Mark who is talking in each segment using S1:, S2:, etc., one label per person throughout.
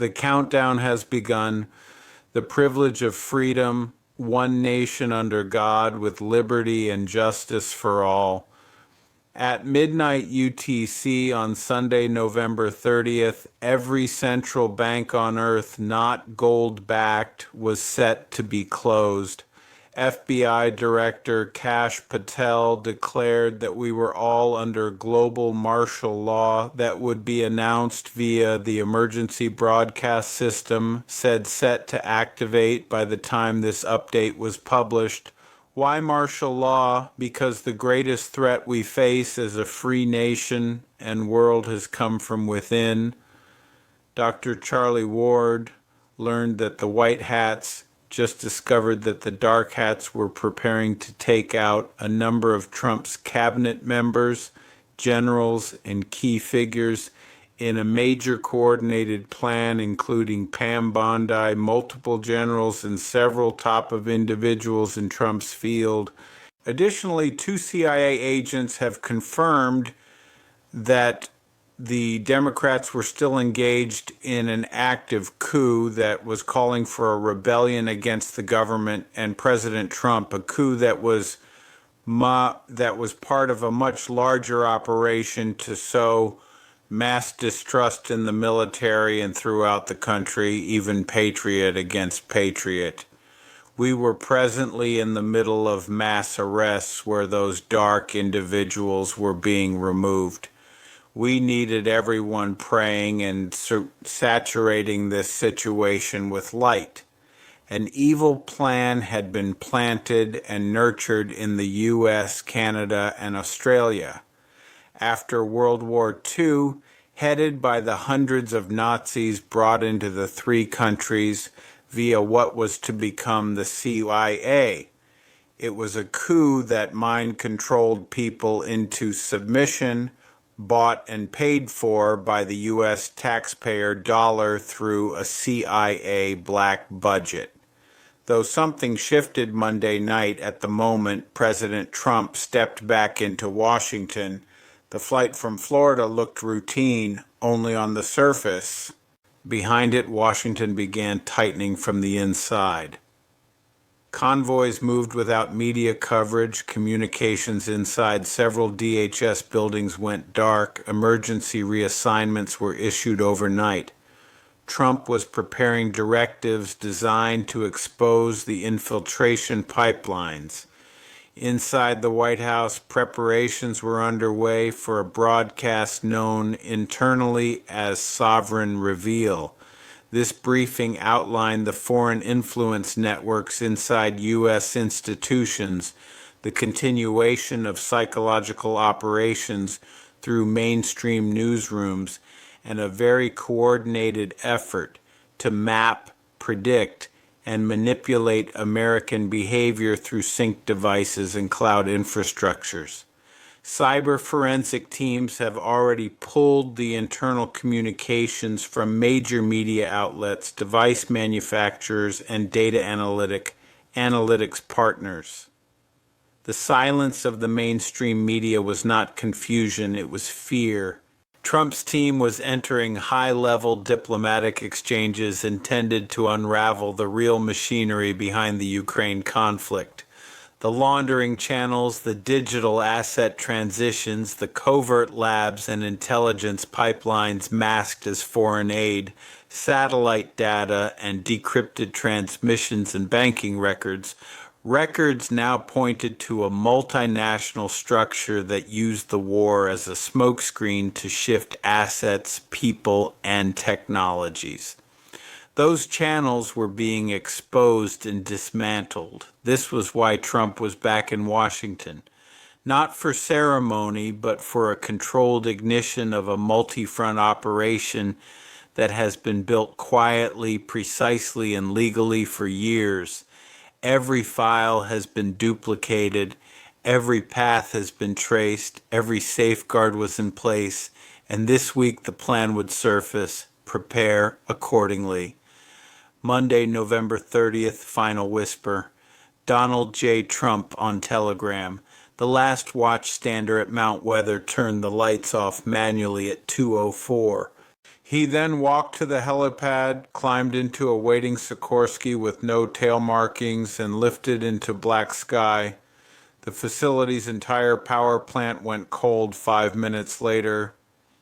S1: The countdown has begun. The privilege of freedom, one nation under God with liberty and justice for all. At midnight UTC on Sunday, November 30th, every central bank on earth not gold-backed was set to be closed. FBI Director Kash Patel declared that we were all under global martial law that would be announced via the emergency broadcast system, said set to activate by the time this update was published. Why martial law? Because the greatest threat we face as a free nation and world has come from within. Dr. Charlie Ward learned that the White Hats just discovered that the Dark Hats were preparing to take out a number of Trump's cabinet members, generals, and key figures in a major coordinated plan including Pam Bondi, multiple generals, and several top of individuals in Trump's field. Additionally, 2 CIA agents have confirmed that the Democrats were still engaged in an active coup that was calling for a rebellion against the government and President Trump, a coup that was part of a much larger operation to sow mass distrust in the military and throughout the country, even patriot against patriot. We were presently in the middle of mass arrests where those dark individuals were being removed. We needed everyone praying and saturating this situation with light. An evil plan had been planted and nurtured in the US, Canada, and Australia. After World War II, headed by the hundreds of Nazis brought into the 3 countries via what was to become the CIA. It was a coup that mind-controlled people into submission, bought and paid for by the U.S. taxpayer dollar through a CIA black budget. Though something shifted Monday night at the moment President Trump stepped back into Washington, the flight from Florida looked routine, only on the surface. Behind it, Washington began tightening from the inside. Convoys moved without media coverage, communications inside several DHS buildings went dark, emergency reassignments were issued overnight. Trump was preparing directives designed to expose the infiltration pipelines. Inside the White House, preparations were underway for a broadcast known internally as Sovereign Reveal. This briefing outlined the foreign influence networks inside U.S. institutions, the continuation of psychological operations through mainstream newsrooms, and a very coordinated effort to map, predict, and manipulate American behavior through sync devices and cloud infrastructures. Cyber forensic teams have already pulled the internal communications from major media outlets, device manufacturers, and data analytics partners. The silence of the mainstream media was not confusion, it was fear. Trump's team was entering high-level diplomatic exchanges intended to unravel the real machinery behind the Ukraine conflict. The laundering channels, the digital asset transitions, the covert labs and intelligence pipelines masked as foreign aid, satellite data, and decrypted transmissions and banking records. Records now pointed to a multinational structure that used the war as a smokescreen to shift assets, people, and technologies. Those channels were being exposed and dismantled. This was why Trump was back in Washington. Not for ceremony, but for a controlled ignition of a multi-front operation that has been built quietly, precisely, and legally for years. Every file has been duplicated, every path has been traced, every safeguard was in place, and this week the plan would surface. Prepare accordingly. Monday, November 30th, final whisper. Donald J. Trump on Telegram. The last watchstander at Mount Weather turned the lights off manually at 2:04. He then walked to the helipad, climbed into a waiting Sikorsky with no tail markings, and lifted into black sky. The facility's entire power plant went cold 5 minutes later.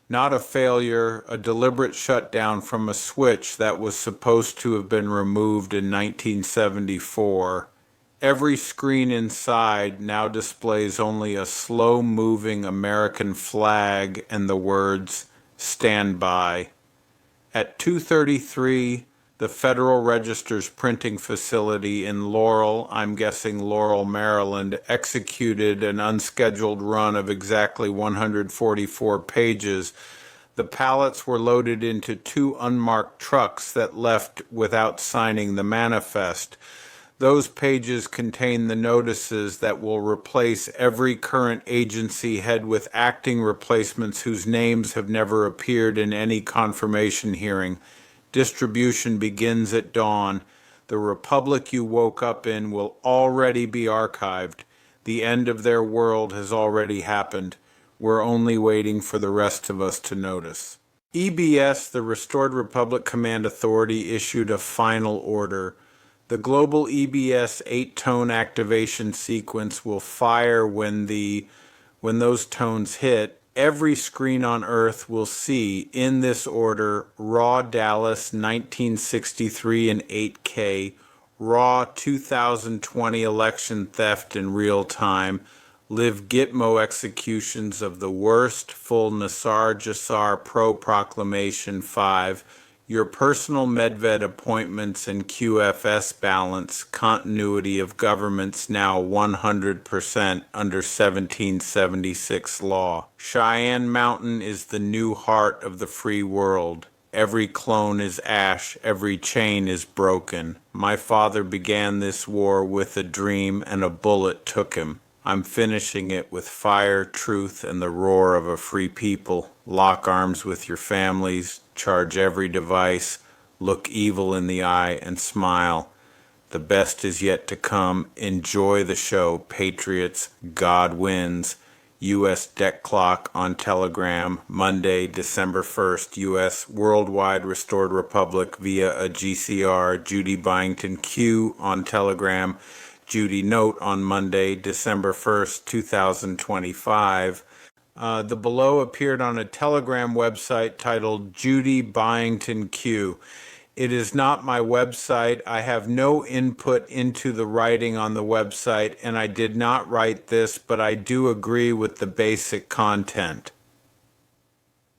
S1: Not a failure, a deliberate shutdown from a switch that was supposed to have been removed in 1974. Every screen inside now displays only a slow-moving American flag and the words, "Stand by." At 2:33, the Federal Register's printing facility in Laurel, I'm guessing Laurel, Maryland, executed an unscheduled run of exactly 144 pages. The pallets were loaded into two unmarked trucks that left without signing the manifest. Those pages contain the notices that will replace every current agency head with acting replacements whose names have never appeared in any confirmation hearing. Distribution begins at dawn. The republic you woke up in will already be archived. The end of their world has already happened. We're only waiting for the rest of us to notice. EBS, the Restored Republic Command Authority, issued a final order. The global EBS 8-tone activation sequence will fire when those tones hit. Every screen on Earth will see, in this order, Raw Dallas 1963 in 8K, Raw 2020 election theft in real time, Live Gitmo executions of the worst, full Nassar Jassar pro-proclamation 5, your personal Medved appointments and QFS balance, continuity of governments now 100% under 1776 law. Cheyenne Mountain is the new heart of the free world. Every clone is ash, every chain is broken. My father began this war with a dream and a bullet took him. I'm finishing it with fire, truth, and the roar of a free people. Lock arms with your families, charge every device, look evil in the eye, and smile. The best is yet to come. Enjoy the show, patriots. God wins. U.S. Deck Clock on Telegram, Monday, December 1st, U.S. Worldwide Restored Republic via a GCR, Judy Byington Q on Telegram, Judy Note on Monday, December 1st, 2025. The below appeared on a Telegram website titled Judy Byington Q. It is not my website. I have no input into the writing on the website, and I did not write this, but I do agree with the basic content.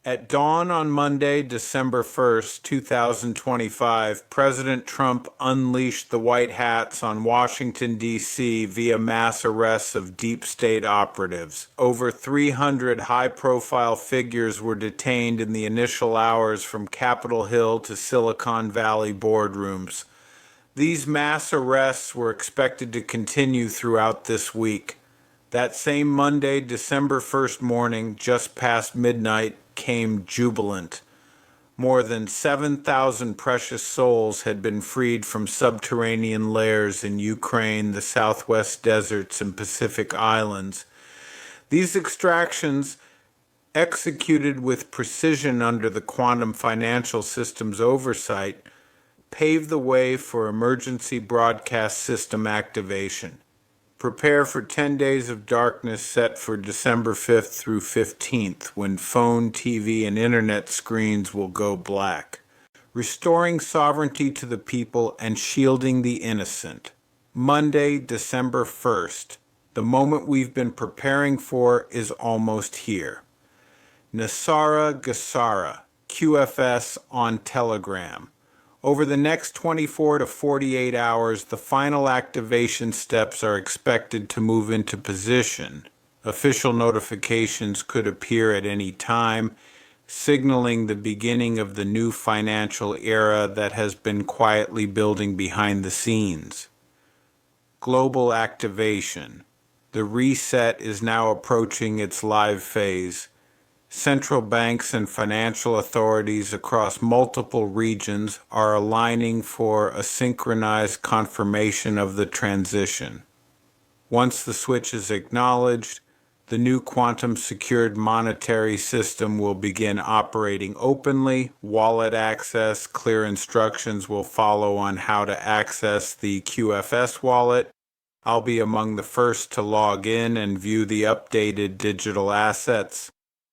S1: At dawn on Monday, December 1st, 2025, President Trump unleashed the white hats on Washington, D.C. via mass arrests of deep state operatives. Over 300 high-profile figures were detained in the initial hours from Capitol Hill to Silicon Valley boardrooms. These mass arrests were expected to continue throughout this week. That same Monday, December 1st morning, just past midnight, came jubilant. More than 7,000 precious souls had been freed from subterranean lairs in Ukraine, the Southwest deserts, and Pacific Islands. These extractions, executed with precision under the quantum financial system's oversight, paved the way for emergency broadcast system activation. Prepare for 10 days of darkness set for December 5th through 15th, when phone, TV, and internet screens will go black. Restoring sovereignty to the people and shielding the innocent. Monday, December 1st. The moment we've been preparing for is almost here. Nassar Jassar, QFS on Telegram. Over the next 24 to 48 hours, the final activation steps are expected to move into position. Official notifications could appear at any time, signaling the beginning of the new financial era that has been quietly building behind the scenes. Global activation. The reset is now approaching its live phase. Central banks and financial authorities across multiple regions are aligning for a synchronized confirmation of the transition. Once the switch is acknowledged, The new quantum-secured monetary system will begin operating openly. Wallet access, clear instructions will follow on how to access the QFS wallet. I'll be among the first to log in and view the updated digital assets.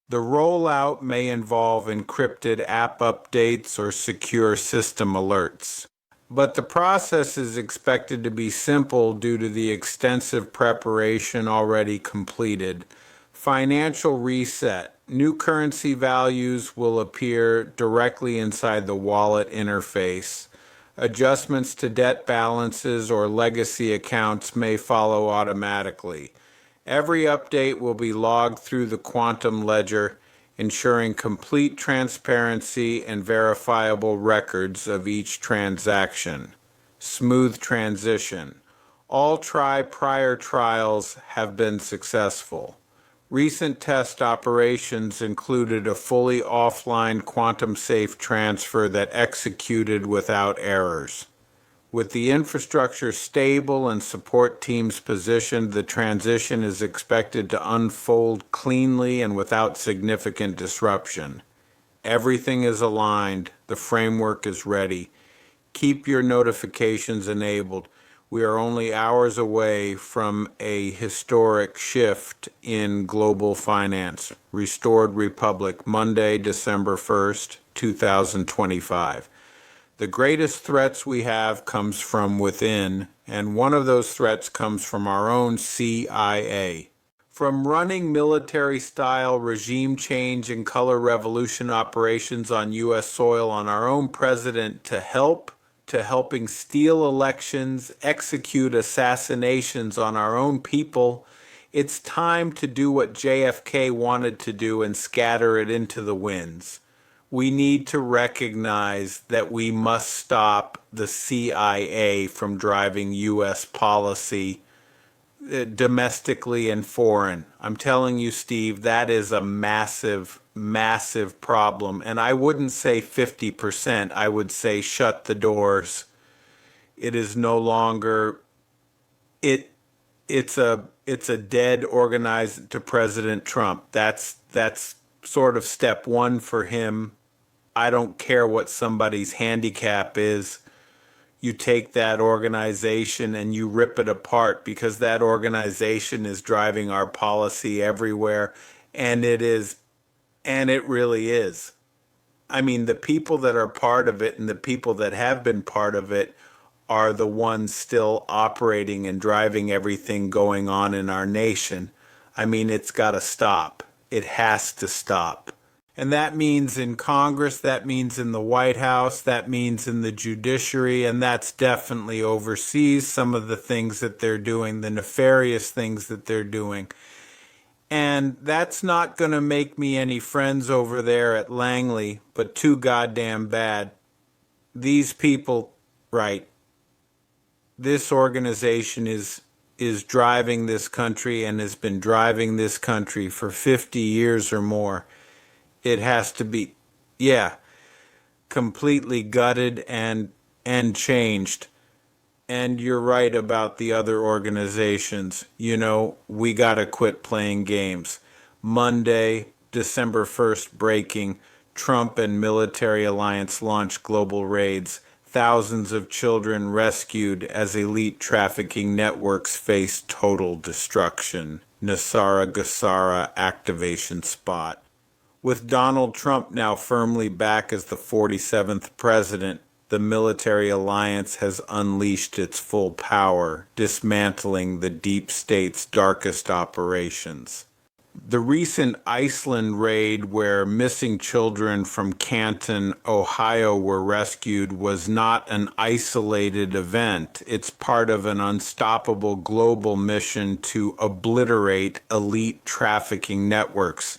S1: The rollout may involve encrypted app updates or secure system alerts. But the process is expected to be simple due to the extensive preparation already completed. Financial reset. New currency values will appear directly inside the wallet interface. Adjustments to debt balances or legacy accounts may follow automatically. Every update will be logged through the Quantum Ledger, ensuring complete transparency and verifiable records of each transaction. Smooth transition. All prior trials have been successful. Recent test operations included a fully offline quantum-safe transfer that executed without errors. With the infrastructure stable and support teams positioned, the transition is expected to unfold cleanly and without significant disruption. Everything is aligned. The framework is ready. Keep your notifications enabled. We are only hours away from a historic shift in global finance. Restored Republic, Monday, December 1st, 2025. The greatest threats we have comes from within, and one of those threats comes from our own CIA. From running military-style regime change and color revolution operations on U.S. soil on our own president to helping steal elections, execute assassinations on our own people, it's time to do what JFK wanted to do and scatter it into the winds. We need to recognize that we must stop the CIA from driving U.S. policy domestically and foreign. I'm telling you, Steve, that is a massive, massive problem. And I wouldn't say 50%, I would say shut the doors. It is no longer, it's a dead organized to President Trump. That's sort of step one for him. I don't care what somebody's handicap is. You take that organization and you rip it apart because that organization is driving our policy everywhere. And it really is. I mean, the people that are part of it and the people that have been part of it are the ones still operating and driving everything going on in our nation. I mean, it's got to stop. It has to stop. And that means in Congress, that means in the White House, that means in the judiciary, and that's definitely overseas, some of the things that they're doing, the nefarious things that they're doing. And that's not going to make me any friends over there at Langley, but too goddamn bad. These people, right, this organization is driving this country and has been driving this country for 50 years or more. It has to be, completely gutted and changed. And you're right about the other organizations. You know, we got to quit playing games. Monday, December 1st, breaking. Trump and military alliance launch global raids. Thousands of children rescued as elite trafficking networks face total destruction. Nasara activation spot. With Donald Trump now firmly back as the 47th president, the military alliance has unleashed its full power, dismantling the deep state's darkest operations. The recent Iceland raid where missing children from Canton, Ohio were rescued was not an isolated event. It's part of an unstoppable global mission to obliterate elite trafficking networks.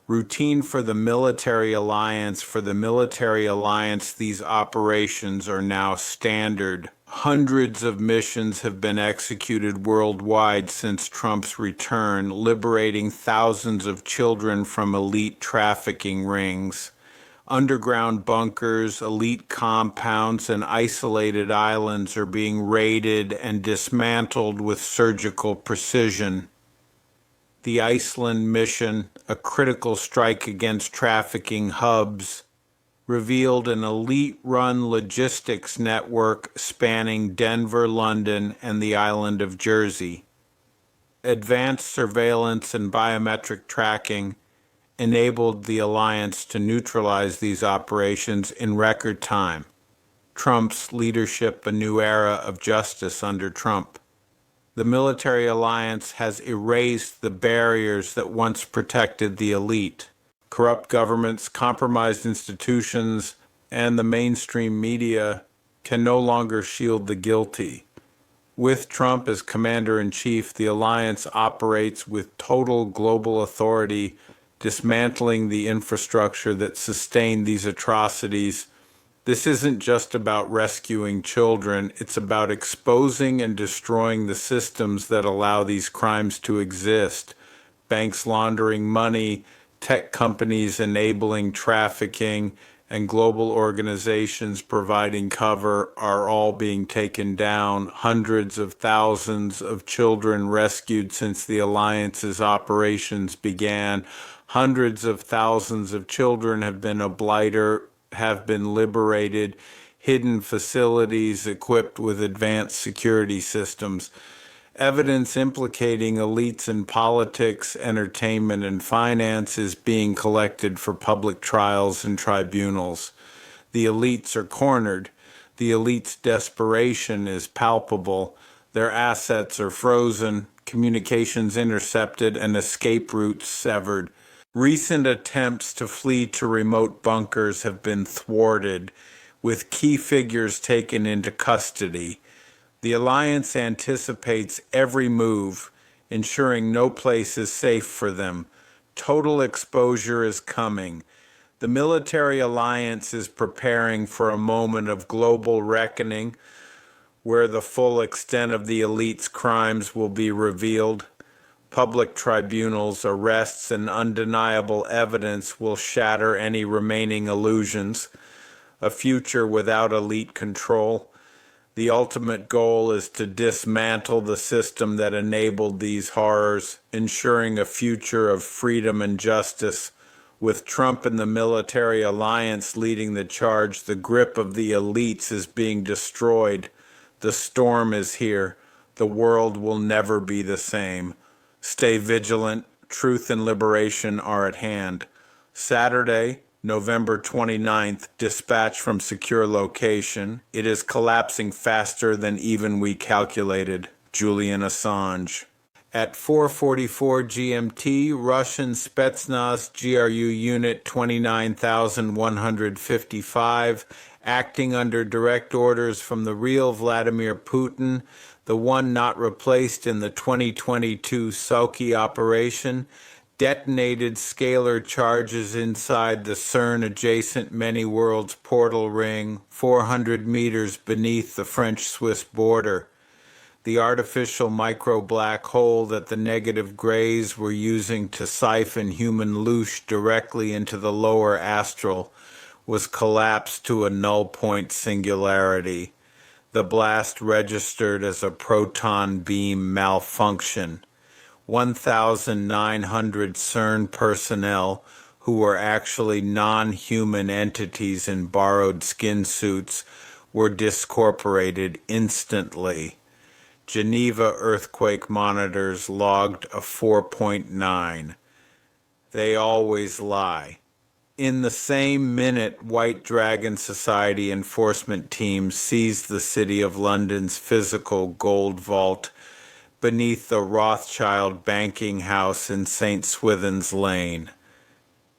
S1: Routine for the military alliance. For the military alliance, these operations are now standard. Hundreds of missions have been executed worldwide since Trump's return, liberating thousands of children from elite trafficking rings. Underground bunkers, elite compounds, and isolated islands are being raided and dismantled with surgical precision. the Iceland mission, a critical strike against trafficking hubs, revealed an elite-run logistics network spanning Denver, London, and the island of Jersey. Advanced surveillance and biometric tracking enabled the alliance to neutralize these operations in record time. Trump's leadership, a new era of justice under Trump. The military alliance has erased the barriers that once protected the elite. Corrupt governments, compromised institutions, and the mainstream media can no longer shield the guilty. With Trump as commander-in-chief, the alliance operates with total global authority, dismantling the infrastructure that sustained these atrocities. This isn't just about rescuing children, it's about exposing and destroying the systems that allow these crimes to exist. Banks laundering money, tech companies enabling trafficking, and global organizations providing cover are all being taken down. Hundreds of thousands of children rescued since the alliance's operations began. Hundreds of thousands of children have been liberated, hidden facilities equipped with advanced security systems. Evidence implicating elites in politics, entertainment, and finance is being collected for public trials and tribunals. The elites are cornered. The elites' desperation is palpable. Their assets are frozen, communications intercepted, and escape routes severed. Recent attempts to flee to remote bunkers have been thwarted, with key figures taken into custody. The alliance anticipates every move, ensuring no place is safe for them. Total exposure is coming. The military alliance is preparing for a moment of global reckoning, where the full extent of the elite's crimes will be revealed. Public tribunals, arrests, and undeniable evidence will shatter any remaining illusions. A future without elite control. The ultimate goal is to dismantle the system that enabled these horrors, ensuring a future of freedom and justice. With Trump and the military alliance leading the charge, the grip of the elites is being destroyed. The storm is here. The world will never be the same. Stay vigilant. Truth and liberation are at hand. Saturday, November 29th, dispatch from secure location. It is collapsing faster than even we calculated. Julian Assange. At 4:44 GMT, Russian Spetsnaz GRU Unit 29,155, acting under direct orders from the real Vladimir Putin, the one not replaced in the 2022 Sochi operation, detonated scalar charges inside the CERN-adjacent Many Worlds portal ring, 400 meters beneath the French-Swiss border. The artificial micro-black hole that the negative grays were using to siphon human loosh directly into the lower astral was collapsed to a null-point singularity. The blast registered as a proton beam malfunction. 1,900 CERN personnel, who were actually non-human entities in borrowed skin suits, were discorporated instantly. Geneva earthquake monitors logged a 4.9. They always lie. In the same minute, White Dragon Society enforcement teams seized the City of London's physical gold vault beneath the Rothschild banking house in St. Swithin's Lane.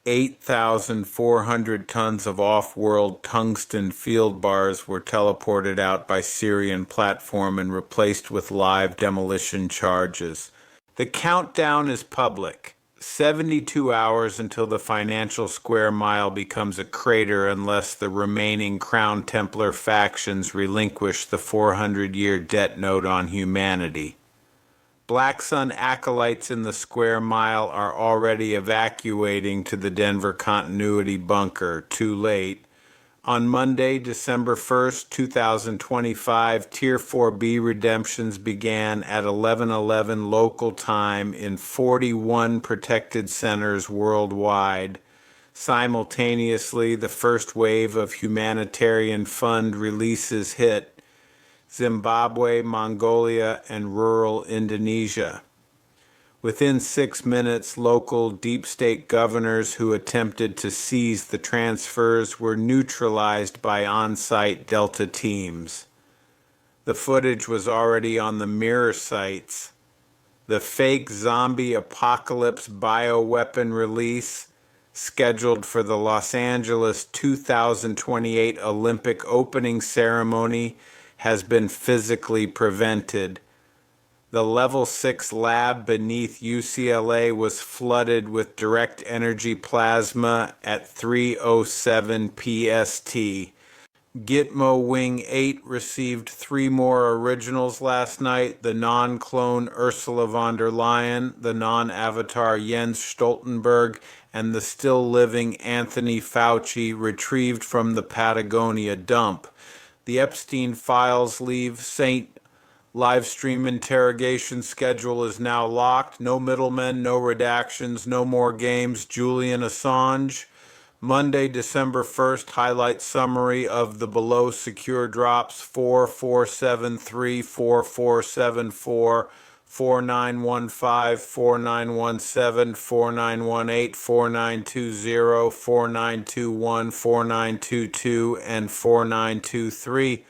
S1: 8,400 tons of off-world tungsten field bars were teleported out by Syrian platform and replaced with live demolition charges. The countdown is public. 72 hours until the financial square mile becomes a crater unless the remaining Crown Templar factions relinquish the 400-year debt note on humanity. Black Sun acolytes in the square mile are already evacuating to the Denver Continuity Bunker. Too late. On Monday, December 1st, 2025, Tier 4B redemptions began at 11:11 local time in 41 protected centers worldwide. Simultaneously, the first wave of humanitarian fund releases hit Zimbabwe, Mongolia, and rural Indonesia. Within 6 minutes, local deep state governors who attempted to seize the transfers were neutralized by on-site Delta teams. The footage was already on the mirror sites. The fake zombie apocalypse bioweapon release, scheduled for the Los Angeles 2028 Olympic opening ceremony, has been physically prevented. The Level 6 lab beneath UCLA was flooded with direct energy plasma at 3:07 PST. Gitmo Wing 8 received 3 more originals last night: the non-clone Ursula von der Leyen, the non-avatar Jens Stoltenberg, and the still-living Anthony Fauci, retrieved from the Patagonia dump. The Epstein files leave St. Live stream interrogation schedule is now locked. No middlemen, no redactions, no more games. Julian Assange. Monday, December 1st, highlight summary of the below secure drops: 4473, 4474, 4915, 4917, 4918, 4920, 4921, 4922, and 4923.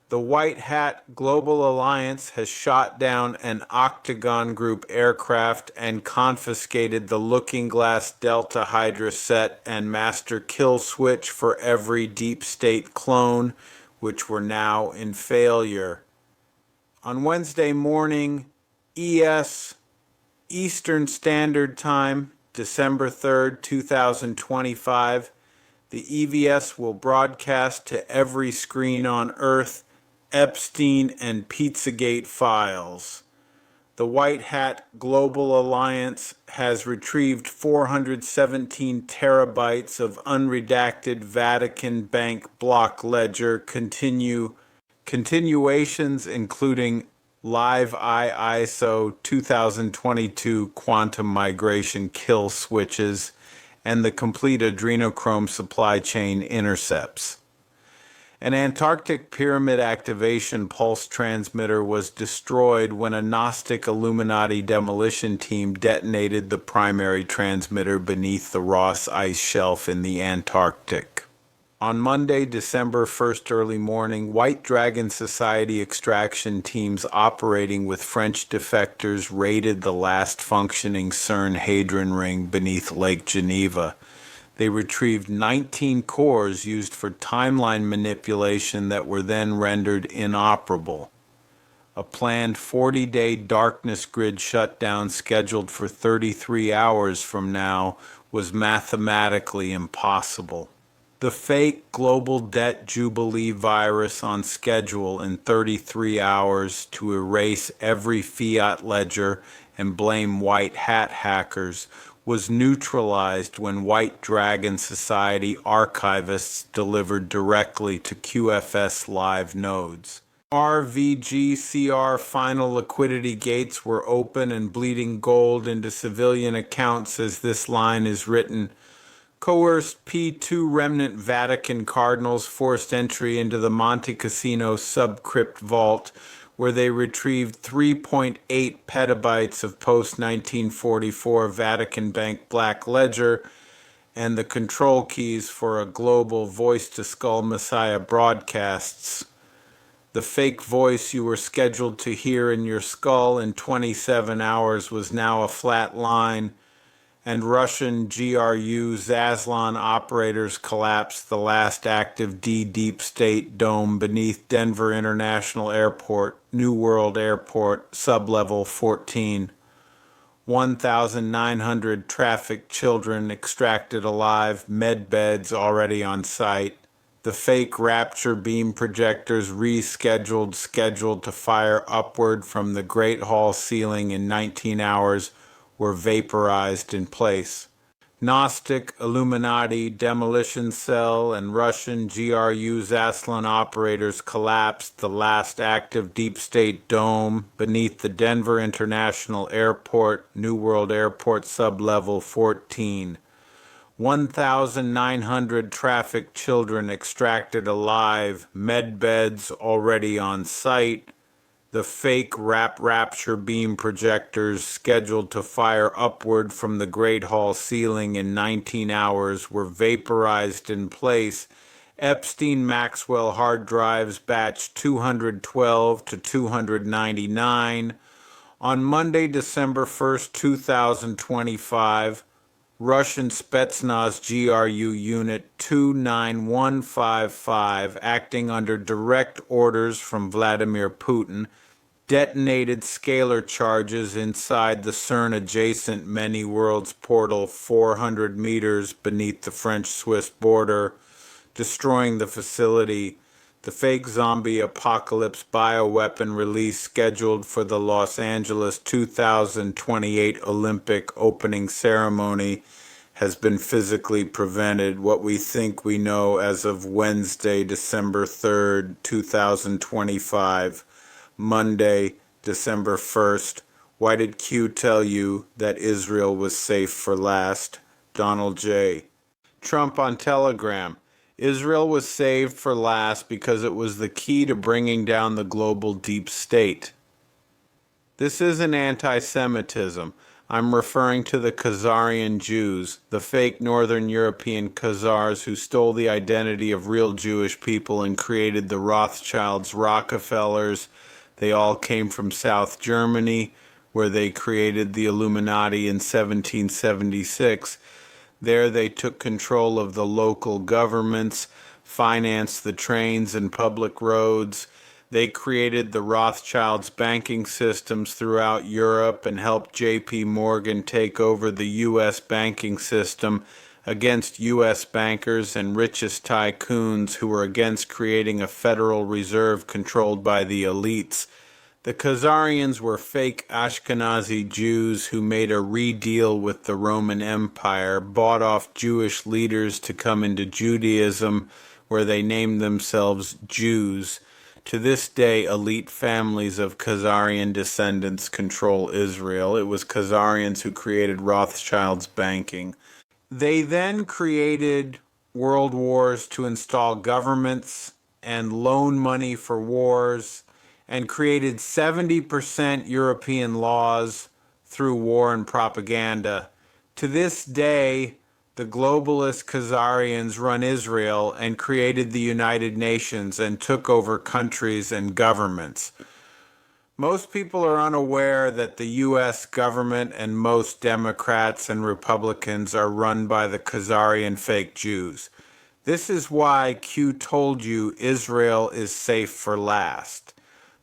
S1: The White Hat Global Alliance has shot down an Octagon Group aircraft and confiscated the Looking Glass Delta Hydra set and master kill switch for every deep state clone, which were now in failure. On Wednesday morning, Eastern Standard Time, December 3rd, 2025, the EVS will broadcast to every screen on Earth Epstein and Pizzagate files. The White Hat Global Alliance has retrieved 417 terabytes of unredacted Vatican Bank block ledger continuations, including Live ISO 2022 quantum migration kill switches, and the complete adrenochrome supply chain intercepts. An Antarctic Pyramid activation pulse transmitter was destroyed when a Gnostic Illuminati demolition team detonated the primary transmitter beneath the Ross Ice Shelf in the Antarctic. On Monday, December 1st early morning, White Dragon Society extraction teams operating with French defectors raided the last functioning CERN Hadron Ring beneath Lake Geneva. They retrieved 19 cores used for timeline manipulation that were then rendered inoperable. A planned 40-day darkness grid shutdown scheduled for 33 hours from now was mathematically impossible. The fake global debt jubilee virus on schedule in 33 hours to erase every fiat ledger and blame white hat hackers was neutralized when White Dragon Society archivists delivered directly to QFS Live nodes. RVGCR final liquidity gates were open and bleeding gold into civilian accounts as this line is written. Coerced P2 remnant Vatican cardinals forced entry into the Monte Cassino subcrypt vault, where they retrieved 3.8 petabytes of post-1944 Vatican Bank Black Ledger and the control keys for a global voice-to-skull Messiah broadcasts. The fake voice you were scheduled to hear in your skull in 27 hours was now a flat line, and Russian GRU Zaslon operators collapsed the last active deep state dome beneath Denver International Airport, New World Airport, sublevel 14. 1,900 trafficked children extracted alive, med beds already on site. The fake Rapture beam projectors scheduled to fire upward from the Great Hall ceiling in 19 hours were vaporized in place. Gnostic, Illuminati, Demolition Cell, and Russian GRU Zaslan operators collapsed the last active deep state dome beneath the Denver International Airport, New World Airport sublevel 14. 1,900 trafficked children extracted alive, med beds already on site. The fake rapture beam projectors scheduled to fire upward from the Great Hall ceiling in 19 hours were vaporized in place. Epstein Maxwell hard drives batch 212 to 299. On Monday, December 1st, 2025, Russian Spetsnaz GRU Unit 29155, acting under direct orders from Vladimir Putin, detonated scalar charges inside the CERN-adjacent Many Worlds portal 400 meters beneath the French-Swiss border, destroying the facility. The fake zombie apocalypse bioweapon release scheduled for the Los Angeles 2028 Olympic opening ceremony has been physically prevented. What we think we know as of Wednesday, December 3rd, 2025, Monday, December 1st. Why did Q tell you that Israel was safe for last? Donald J. Trump on Telegram. Israel was saved for last because it was the key to bringing down the global deep state. This isn't anti-Semitism. I'm referring to the Khazarian Jews, the fake Northern European Khazars who stole the identity of real Jewish people and created the Rothschilds, Rockefellers. They all came from South Germany, where they created the Illuminati in 1776. There they took control of the local governments, financed the trains and public roads. They created the Rothschilds banking systems throughout Europe and helped J.P. Morgan take over the U.S. banking system against U.S. bankers and richest tycoons who were against creating a Federal Reserve controlled by the elites. The Khazarians were fake Ashkenazi Jews who made a re-deal with the Roman Empire, bought off Jewish leaders to come into Judaism, where they named themselves Jews. To this day, elite families of Khazarian descendants control Israel. It was Khazarians who created Rothschild's banking. They then created world wars to install governments and loan money for wars, and created 70% European laws through war and propaganda. To this day, the globalist Khazarians run Israel and created the United Nations and took over countries and governments. Most people are unaware that the U.S. government and most Democrats and Republicans are run by the Khazarian fake Jews. This is why Q told you Israel is safe for last.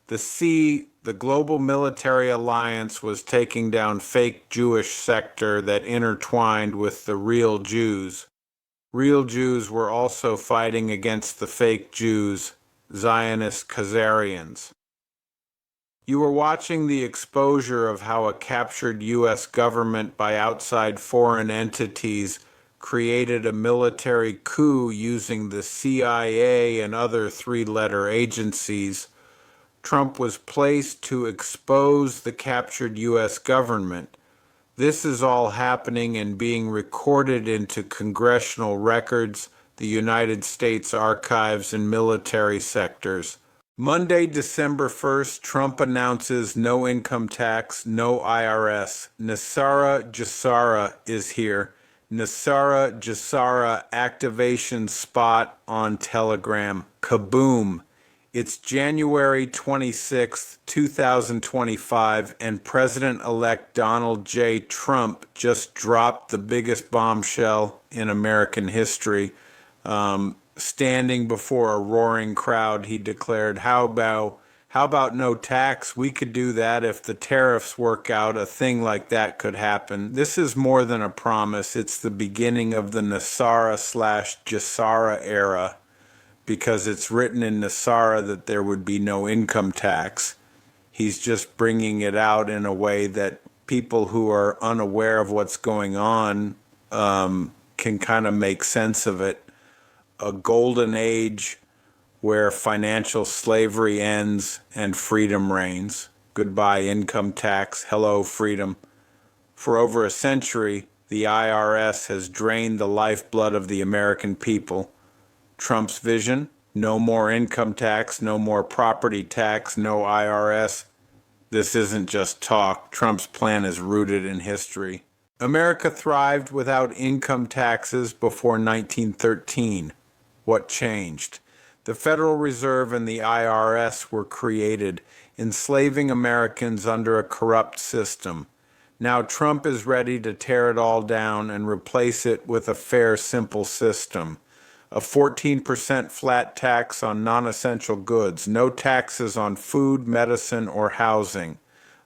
S1: The global military alliance, was taking down fake Jewish sector that intertwined with the real Jews. Real Jews were also fighting against the fake Jews, Zionist Khazarians. You were watching the exposure of how a captured U.S. government by outside foreign entities created a military coup using the CIA and other three-letter agencies. Trump was placed to expose the captured U.S. government. This is all happening and being recorded into congressional records, the United States archives, and military sectors. Monday, December 1st, Trump announces no income tax, no IRS. Nasara Jassara is here. Nasara Jassara activation spot on Telegram. Kaboom! It's January 26, 2025, and President-elect Donald J. Trump just dropped the biggest bombshell in American history. Standing before a roaring crowd, he declared, how about no tax? We could do that if the tariffs work out. A thing like that could happen. This is more than a promise. It's the beginning of the Nasara/Jassara era, because it's written in Nasara that there would be no income tax. He's just bringing it out in a way that people who are unaware of what's going on can kind of make sense of it. A golden age where financial slavery ends and freedom reigns. Goodbye income tax, hello freedom. For over a century, the IRS has drained the lifeblood of the American people. Trump's vision? No more income tax, no more property tax, no IRS. This isn't just talk. Trump's plan is rooted in history. America thrived without income taxes before 1913. What changed? The Federal Reserve and the IRS were created, enslaving Americans under a corrupt system. Now Trump is ready to tear it all down and replace it with a fair, simple system. A 14% flat tax on non-essential goods, no taxes on food, medicine, or housing.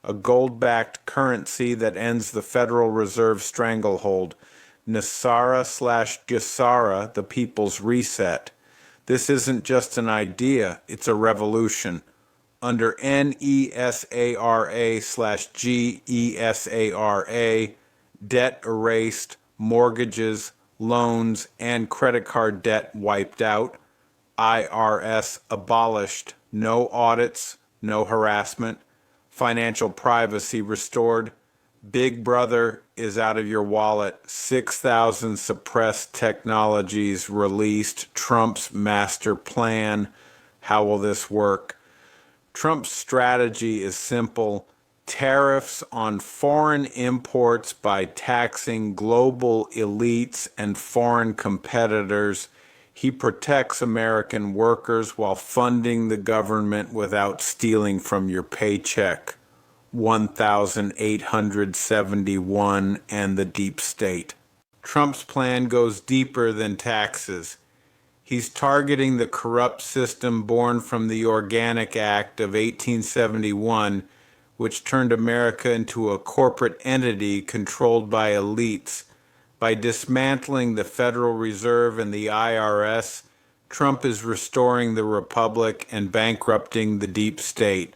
S1: A gold-backed currency that ends the Federal Reserve stranglehold. NESARA/GESARA, the People's Reset. This isn't just an idea, it's a revolution. Under NESARA/GESARA, debt erased, mortgages, loans, and credit card debt wiped out. IRS abolished, no audits, no harassment. Financial privacy restored. Big Brother is out of your wallet. 6,000 suppressed technologies released. Trump's master plan. How will this work? Trump's strategy is simple. Tariffs on foreign imports by taxing global elites and foreign competitors. He protects American workers while funding the government without stealing from your paycheck. 1,871 and the deep state. Trump's plan goes deeper than taxes. He's targeting the corrupt system born from the Organic Act of 1871, which turned America into a corporate entity controlled by elites. By dismantling the Federal Reserve and the IRS, Trump is restoring the republic and bankrupting the deep state.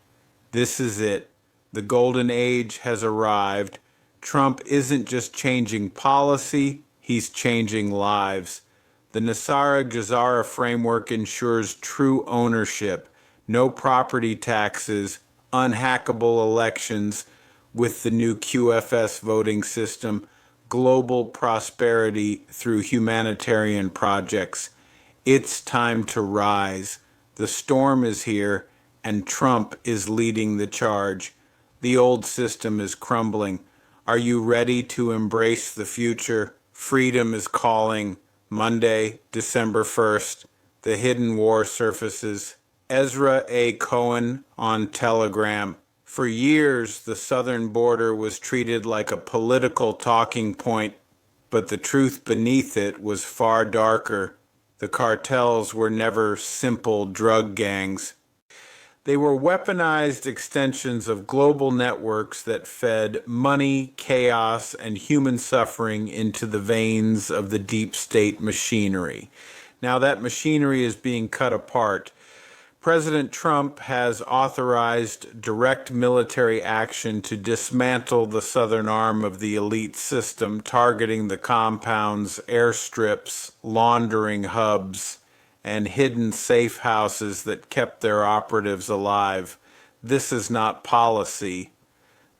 S1: This is it. The golden age has arrived. Trump isn't just changing policy, he's changing lives. The NESARA/GESARA framework ensures true ownership, no property taxes, unhackable elections with the new QFS voting system, global prosperity through humanitarian projects. It's time to rise. The storm is here, and Trump is leading the charge. The old system is crumbling. Are you ready to embrace the future? Freedom is calling. Monday, December 1st, The Hidden War surfaces. Ezra A. Cohen on Telegram. For years, the southern border was treated like a political talking point, but the truth beneath it was far darker. The cartels were never simple drug gangs. They were weaponized extensions of global networks that fed money, chaos, and human suffering into the veins of the deep state machinery. Now that machinery is being cut apart. President Trump has authorized direct military action to dismantle the southern arm of the elite system, targeting the compounds, airstrips, laundering hubs, and hidden safe houses that kept their operatives alive. This is not policy.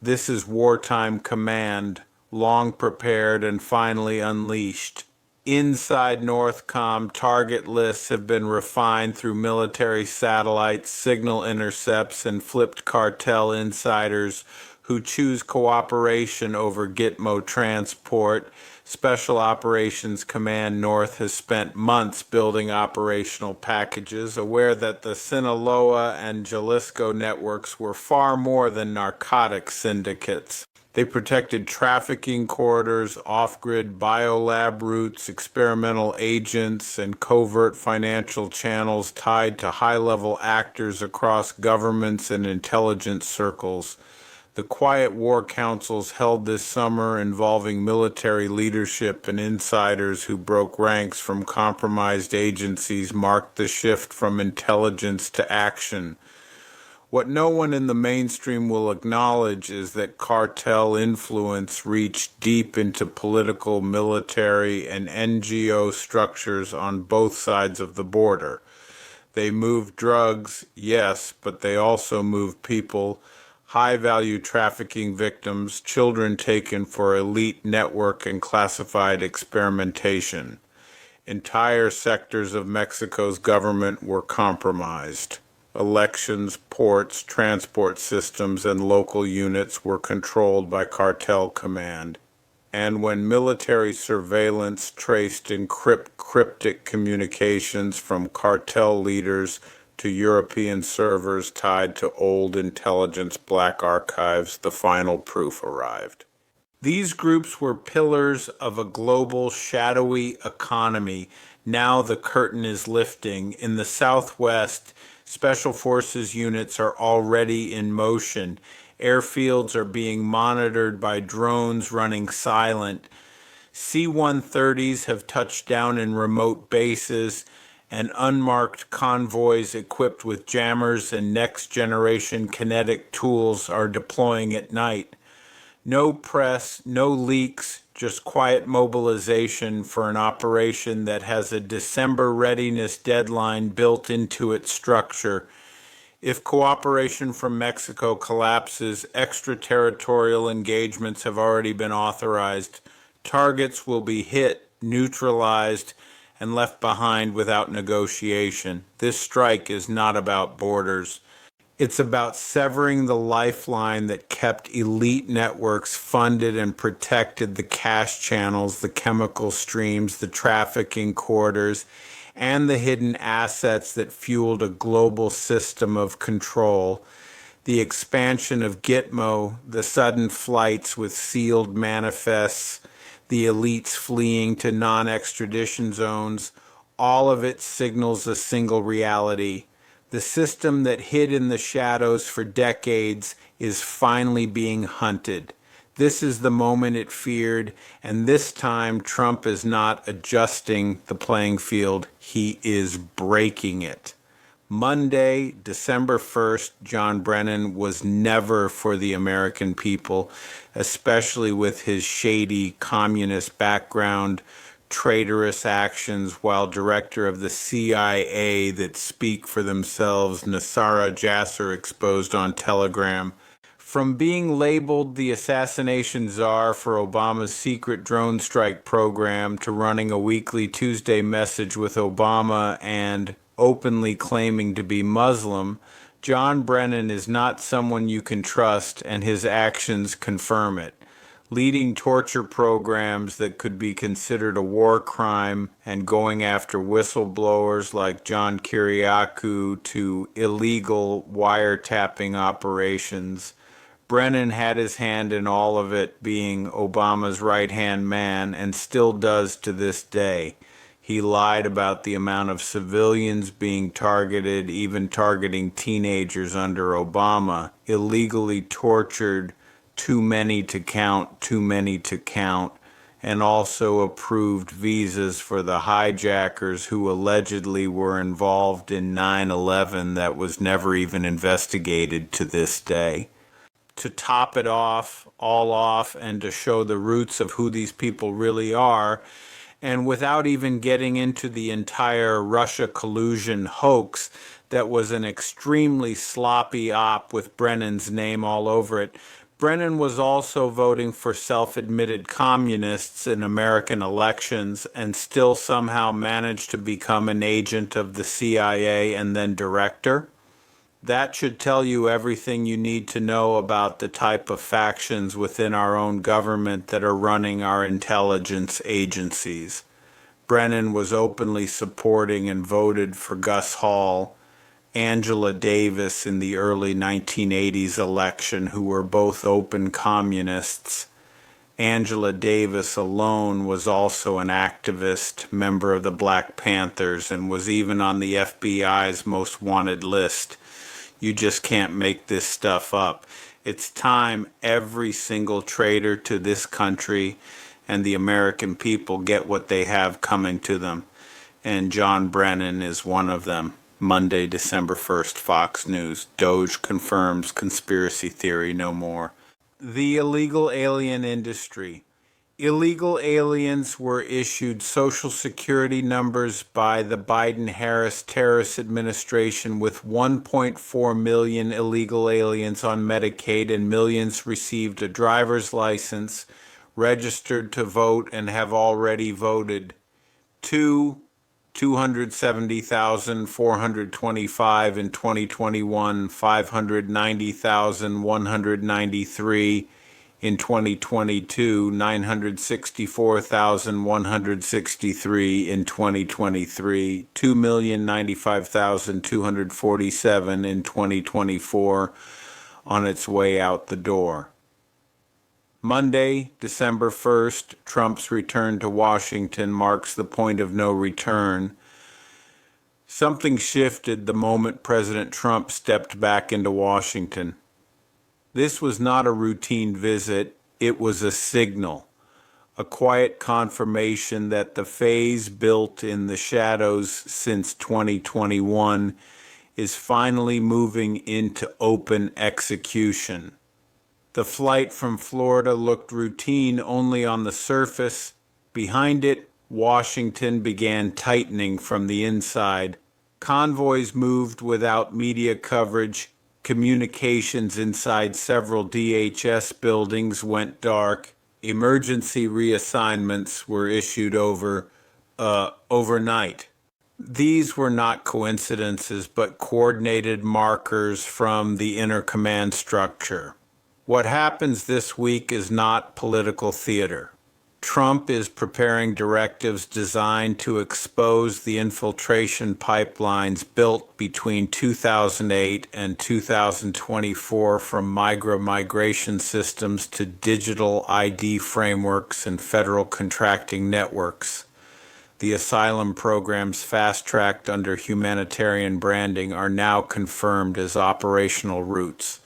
S1: This is wartime command, long prepared and finally unleashed. Inside Northcom, target lists have been refined through military satellites, signal intercepts, and flipped cartel insiders who choose cooperation over Gitmo transport. Special Operations Command North has spent months building operational packages, aware that the Sinaloa and Jalisco networks were far more than narcotic syndicates. They protected trafficking corridors, off-grid biolab routes, experimental agents, and covert financial channels tied to high-level actors across governments and intelligence circles. The Quiet War Councils held this summer involving military leadership and insiders who broke ranks from compromised agencies marked the shift from intelligence to action. What no one in the mainstream will acknowledge is that cartel influence reached deep into political, military, and NGO structures on both sides of the border. They moved drugs, yes, but they also moved people, high-value trafficking victims, children taken for elite network and classified experimentation. Entire sectors of Mexico's government were compromised. Elections, ports, transport systems, and local units were controlled by cartel command. And when military surveillance traced cryptic communications from cartel leaders to European servers tied to old intelligence black archives, the final proof arrived. These groups were pillars of a global shadowy economy. Now the curtain is lifting. In the Southwest, Special Forces units are already in motion. Airfields are being monitored by drones running silent. C-130s have touched down in remote bases, and unmarked convoys equipped with jammers and next-generation kinetic tools are deploying at night. No press, no leaks, just quiet mobilization for an operation that has a December readiness deadline built into its structure. If cooperation from Mexico collapses, extraterritorial engagements have already been authorized. Targets will be hit, neutralized, and left behind without negotiation. This strike is not about borders. It's about severing the lifeline that kept elite networks funded and protected the cash channels, the chemical streams, the trafficking corridors, and the hidden assets that fueled a global system of control. The expansion of Gitmo, the sudden flights with sealed manifests, the elites fleeing to non-extradition zones, all of it signals a single reality. The system that hid in the shadows for decades is finally being hunted. This is the moment it feared, and this time Trump is not adjusting the playing field, he is breaking it. Monday, December 1st, John Brennan was never for the American people, especially with his shady communist background, traitorous actions while director of the CIA that speak for themselves, Nassara Jasser exposed on Telegram. From being labeled the assassination czar for Obama's secret drone strike program to running a weekly Tuesday message with Obama and openly claiming to be Muslim, John Brennan is not someone you can trust, and his actions confirm it. Leading torture programs that could be considered a war crime and going after whistleblowers like John Kiriakou to illegal wiretapping operations. Brennan had his hand in all of it, being Obama's right-hand man, and still does to this day. He lied about the amount of civilians being targeted, even targeting teenagers under Obama, illegally tortured, too many to count, and also approved visas for the hijackers who allegedly were involved in 9/11 that was never even investigated to this day. To top it all off, and to show the roots of who these people really are, and without even getting into the entire Russia collusion hoax that was an extremely sloppy op with Brennan's name all over it, Brennan was also voting for self-admitted communists in American elections and still somehow managed to become an agent of the CIA and then director. That should tell you everything you need to know about the type of factions within our own government that are running our intelligence agencies. Brennan was openly supporting and voted for Gus Hall, Angela Davis in the early 1980s election, who were both open communists. Angela Davis alone was also an activist, member of the Black Panthers, and was even on the FBI's most wanted list. You just can't make this stuff up. It's time every single traitor to this country and the American people get what they have coming to them. And John Brennan is one of them. Monday, December 1st, Fox News. Doge confirms conspiracy theory no more. The illegal alien industry. Illegal aliens were issued Social Security numbers by the Biden-Harris terrorist administration, with 1.4 million illegal aliens on Medicaid, and millions received a driver's license, registered to vote, and have already voted. 270,425 in 2021, 590,193 in 2022, 964,163 in 2023, 2,095,247 in 2024, on its way out the door. Monday, December 1st, Trump's return to Washington marks the point of no return. Something shifted the moment President Trump stepped back into Washington. This was not a routine visit, it was a signal, a quiet confirmation that the phase built in the shadows since 2021 is finally moving into open execution. The flight from Florida looked routine only on the surface. Behind it, Washington began tightening from the inside. Convoys moved without media coverage. Communications inside several DHS buildings went dark. Emergency reassignments were issued overnight. These were not coincidences, but coordinated markers from the inner command structure. What happens this week is not political theater. Trump is preparing directives designed to expose the infiltration pipelines built between 2008 and 2024, from migration systems to digital ID frameworks and federal contracting networks. The asylum programs fast-tracked under humanitarian branding are now confirmed as operational routes,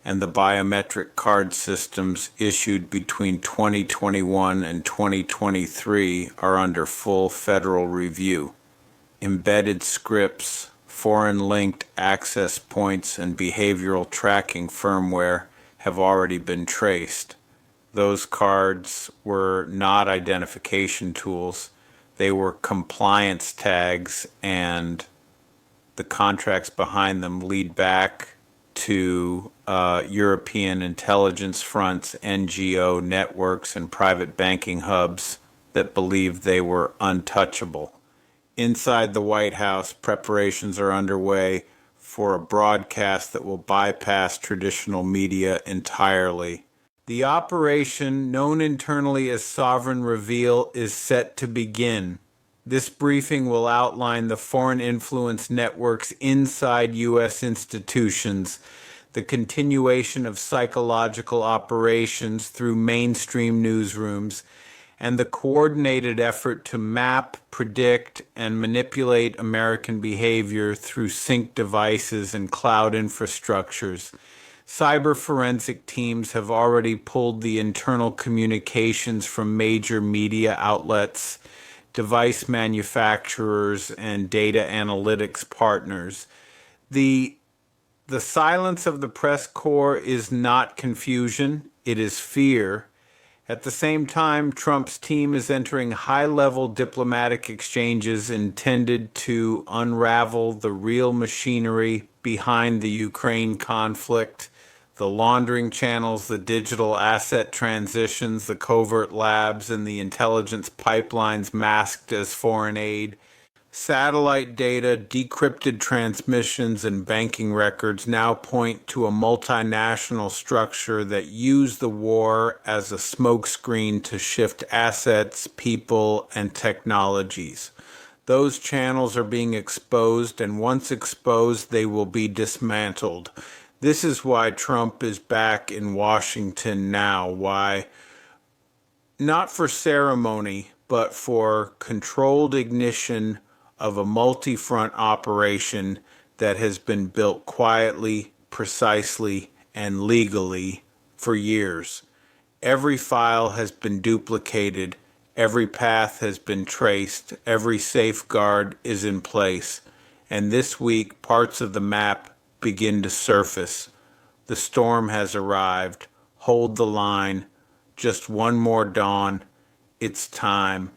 S1: and the biometric card systems issued between 2021 and 2023 are under full federal review. Embedded scripts, foreign-linked access points, and behavioral tracking firmware have already been traced. Those cards were not identification tools. They were compliance tags, and the contracts behind them lead back to European intelligence fronts, NGO networks, and private banking hubs that believed they were untouchable. Inside the White House, preparations are underway for a broadcast that will bypass traditional media entirely. The operation, known internally as Sovereign Reveal, is set to begin. This briefing will outline the foreign influence networks inside U.S. institutions, the continuation of psychological operations through mainstream newsrooms, and the coordinated effort to map, predict, and manipulate American behavior through sync devices and cloud infrastructures. Cyber forensic teams have already pulled the internal communications from major media outlets, device manufacturers, and data analytics partners. The silence of the press corps is not confusion, it is fear. At the same time, Trump's team is entering high-level diplomatic exchanges intended to unravel the real machinery behind the Ukraine conflict, the laundering channels, the digital asset transitions, the covert labs, and the intelligence pipelines masked as foreign aid. Satellite data, decrypted transmissions, and banking records now point to a multinational structure that used the war as a smokescreen to shift assets, people, and technologies. Those channels are being exposed, and once exposed, they will be dismantled. This is why Trump is back in Washington now. Why? Not for ceremony, but for controlled ignition of a multi-front operation that has been built quietly, precisely, and legally for years. Every file has been duplicated, every path has been traced, every safeguard is in place, and this week parts of the map begin to surface. The storm has arrived. Hold the line. Just one more dawn. It's time.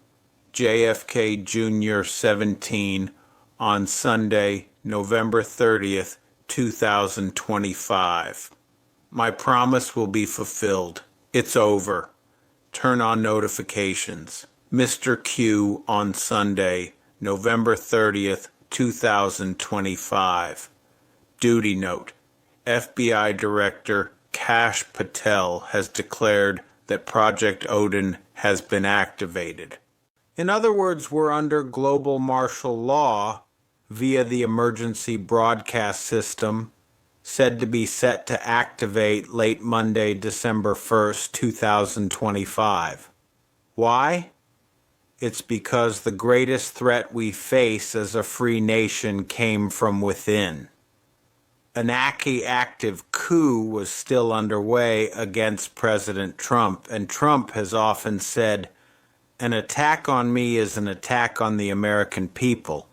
S1: JFK Jr. 17 on Sunday, November 30th, 2025. My promise will be fulfilled. It's over. Turn on notifications. Mr. Q on Sunday, November 30th, 2025. Duty note. FBI Director Kash Patel has declared that Project Odin has been activated. In other words, we're under global martial law via the emergency broadcast system, said to be set to activate late Monday, December 1st, 2025. Why? It's because the greatest threat we face as a free nation came from within. An active coup was still underway against President Trump, and Trump has often said, "An attack on me is an attack on the American people.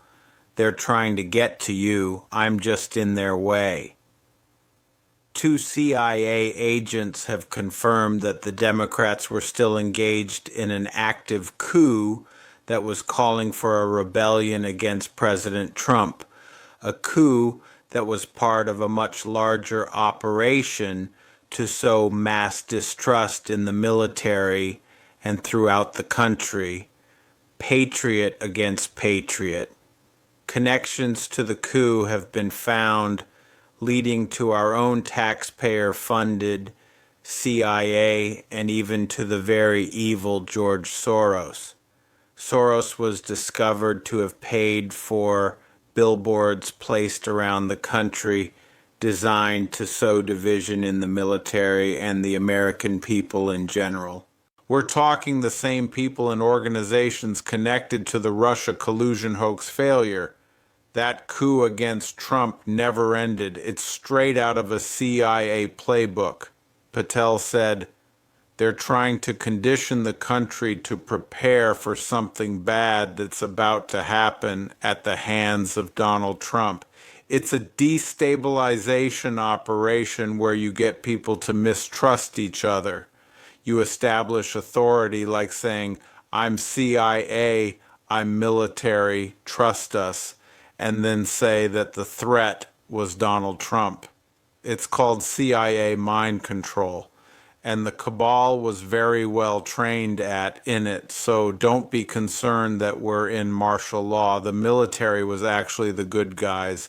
S1: They're trying to get to you. I'm just in their way." 2 CIA agents have confirmed that the Democrats were still engaged in an active coup that was calling for a rebellion against President Trump, a coup that was part of a much larger operation to sow mass distrust in the military and throughout the country, patriot against patriot. Connections to the coup have been found, leading to our own taxpayer-funded CIA and even to the very evil George Soros. Soros was discovered to have paid for billboards placed around the country designed to sow division in the military and the American people in general. We're talking the same people and organizations connected to the Russia collusion hoax failure. That coup against Trump never ended. It's straight out of a CIA playbook. Patel said, "They're trying to condition the country to prepare for something bad that's about to happen at the hands of Donald Trump." It's a destabilization operation where you get people to mistrust each other. You establish authority like saying, "I'm CIA, I'm military, trust us," and then say that the threat was Donald Trump. It's called CIA mind control. And the cabal was very well trained in it, so don't be concerned that we're in martial law. The military was actually the good guys,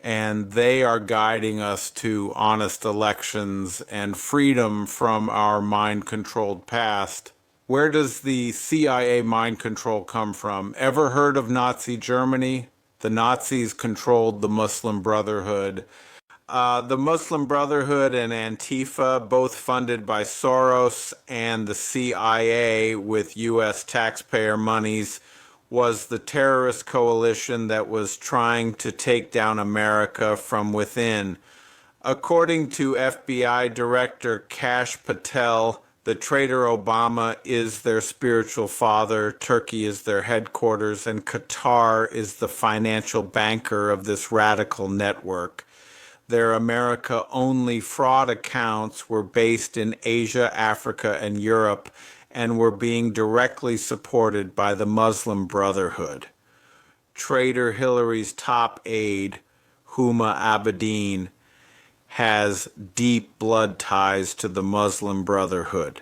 S1: and they are guiding us to honest elections and freedom from our mind-controlled past. Where does the CIA mind control come from? Ever heard of Nazi Germany? The Nazis controlled the Muslim Brotherhood. The Muslim Brotherhood and Antifa, both funded by Soros and the CIA with U.S. taxpayer monies, was the terrorist coalition that was trying to take down America from within. According to FBI Director Kash Patel, the traitor Obama is their spiritual father, Turkey is their headquarters, and Qatar is the financial banker of this radical network. Their America-only fraud accounts were based in Asia, Africa, and Europe, and were being directly supported by the Muslim Brotherhood. Traitor Hillary's top aide, Huma Abedin, has deep blood ties to the Muslim Brotherhood.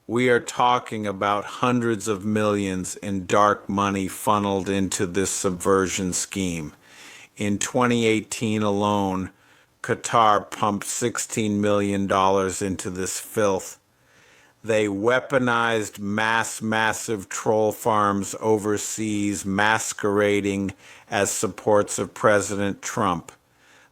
S1: We are talking about hundreds of millions in dark money funneled into this subversion scheme. In 2018 alone, Qatar pumped $16 million into this filth. They weaponized massive troll farms overseas, masquerading as supports of President Trump.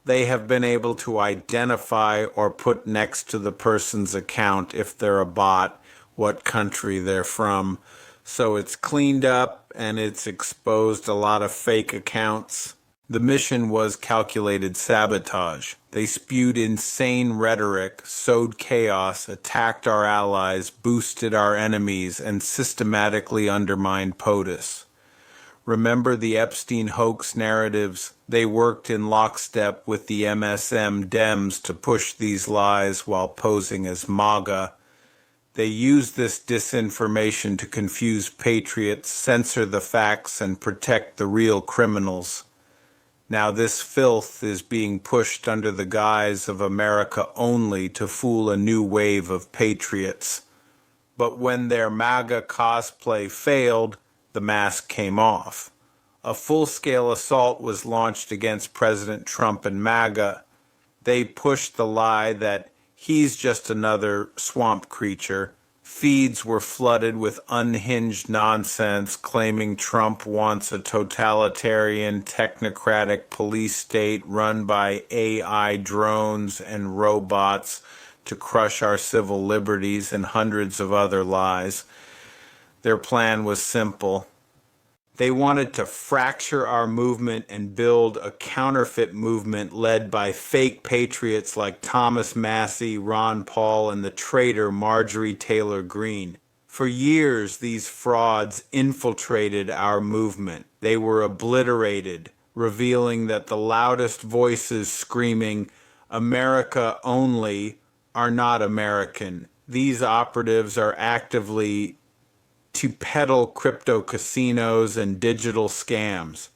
S1: They have been able to identify or put next to the person's account, if they're a bot, what country they're from. So it's cleaned up and it's exposed a lot of fake accounts. The mission was calculated sabotage. They spewed insane rhetoric, sowed chaos, attacked our allies, boosted our enemies, and systematically undermined POTUS. Remember the Epstein hoax narratives? They worked in lockstep with the MSM Dems to push these lies while posing as MAGA. They used this disinformation to confuse patriots, censor the facts, and protect the real criminals. Now this filth is being pushed under the guise of America only to fool a new wave of patriots. But when their MAGA cosplay failed, the mask came off. A full-scale assault was launched against President Trump and MAGA. They pushed the lie that he's just another swamp creature. Feeds were flooded with unhinged nonsense claiming Trump wants a totalitarian, technocratic police state run by AI drones and robots to crush our civil liberties, and hundreds of other lies. Their plan was simple. They wanted to fracture our movement and build a counterfeit movement led by fake patriots like Thomas Massie, Ron Paul, and the traitor Marjorie Taylor Greene. For years, these frauds infiltrated our movement. They were obliterated, revealing that the loudest voices screaming, "America only," are not American. These operatives are actively to peddle crypto casinos and digital scams.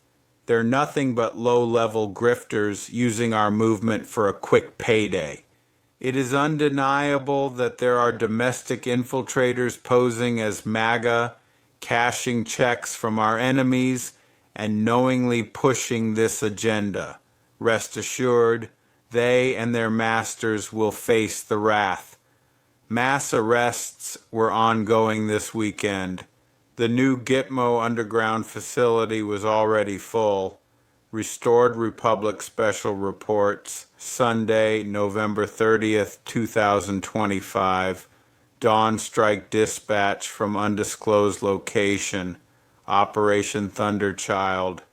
S1: They're nothing but low-level grifters using our movement for a quick payday. It is undeniable that there are domestic infiltrators posing as MAGA, cashing checks from our enemies, and knowingly pushing this agenda. Rest assured, they and their masters will face the wrath. Mass arrests were ongoing this weekend. The new Gitmo underground facility was already full. Restored Republic Special Reports, Sunday, November 30th, 2025. Dawn Strike Dispatch from undisclosed location. Operation Thunderchild.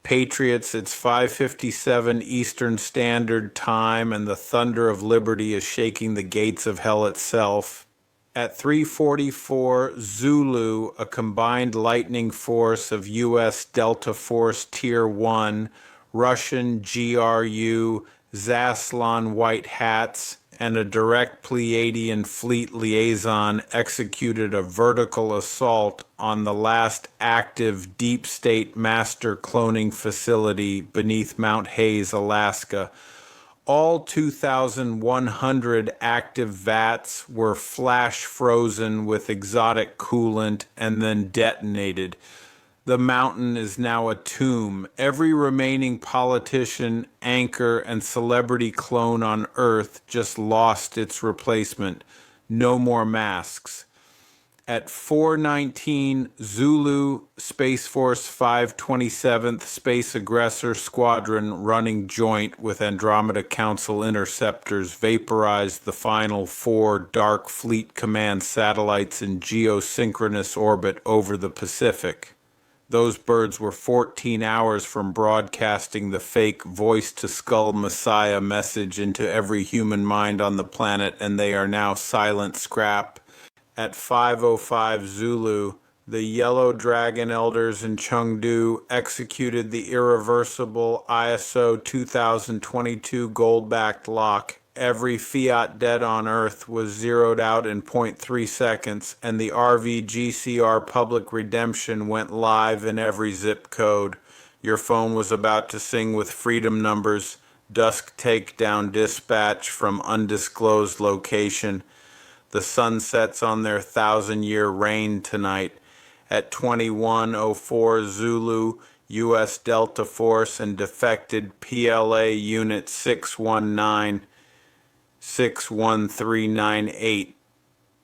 S1: Patriots, it's 5:57 Eastern Standard Time, and the thunder of liberty is shaking the gates of hell itself. At 3:44 Zulu, a combined lightning force of U.S. Delta Force Tier 1, Russian GRU, Zaslon White Hats, and a direct Pleiadian fleet liaison executed a vertical assault on the last active deep state master cloning facility beneath Mount Hayes, Alaska. All 2,100 active vats were flash frozen with exotic coolant and then detonated. The mountain is now a tomb. Every remaining politician, anchor, and celebrity clone on Earth just lost its replacement. No more masks. At 4:19 Zulu, Space Force 527th Space Aggressor Squadron running joint with Andromeda Council interceptors vaporized the final 4 Dark Fleet Command satellites in geosynchronous orbit over the Pacific. Those birds were 14 hours from broadcasting the fake voice-to-skull Messiah message into every human mind on the planet, and they are now silent scrap. At 5:05 Zulu, the Yellow Dragon Elders in Chengdu executed the irreversible ISO 2022 gold-backed lock. Every fiat debt on Earth was zeroed out in 0.3 seconds, and the RVGCR public redemption went live in every zip code. Your phone was about to sing with freedom numbers. Dusk takedown dispatch from undisclosed location. The sun sets on their 1,000-year reign tonight. At 21:04 Zulu, U.S. Delta Force and defected PLA Unit 619-61398.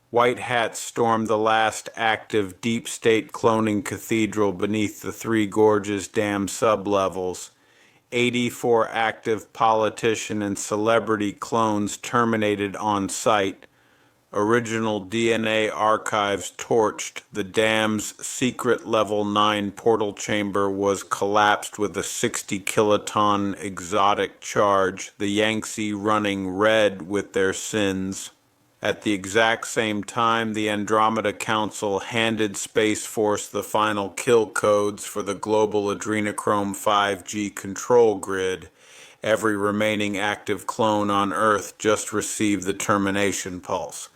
S1: White Hats stormed the last active deep state cloning cathedral beneath the Three Gorges Dam sublevels. 84 active politician and celebrity clones terminated on site. Original DNA archives torched. The dam's secret level 9 portal chamber was collapsed with a 60-kiloton exotic charge, the Yangtze running red with their sins. At the exact same time, the Andromeda Council handed Space Force the final kill codes for the global adrenochrome 5G control grid. Every remaining active clone on Earth just received the termination pulse.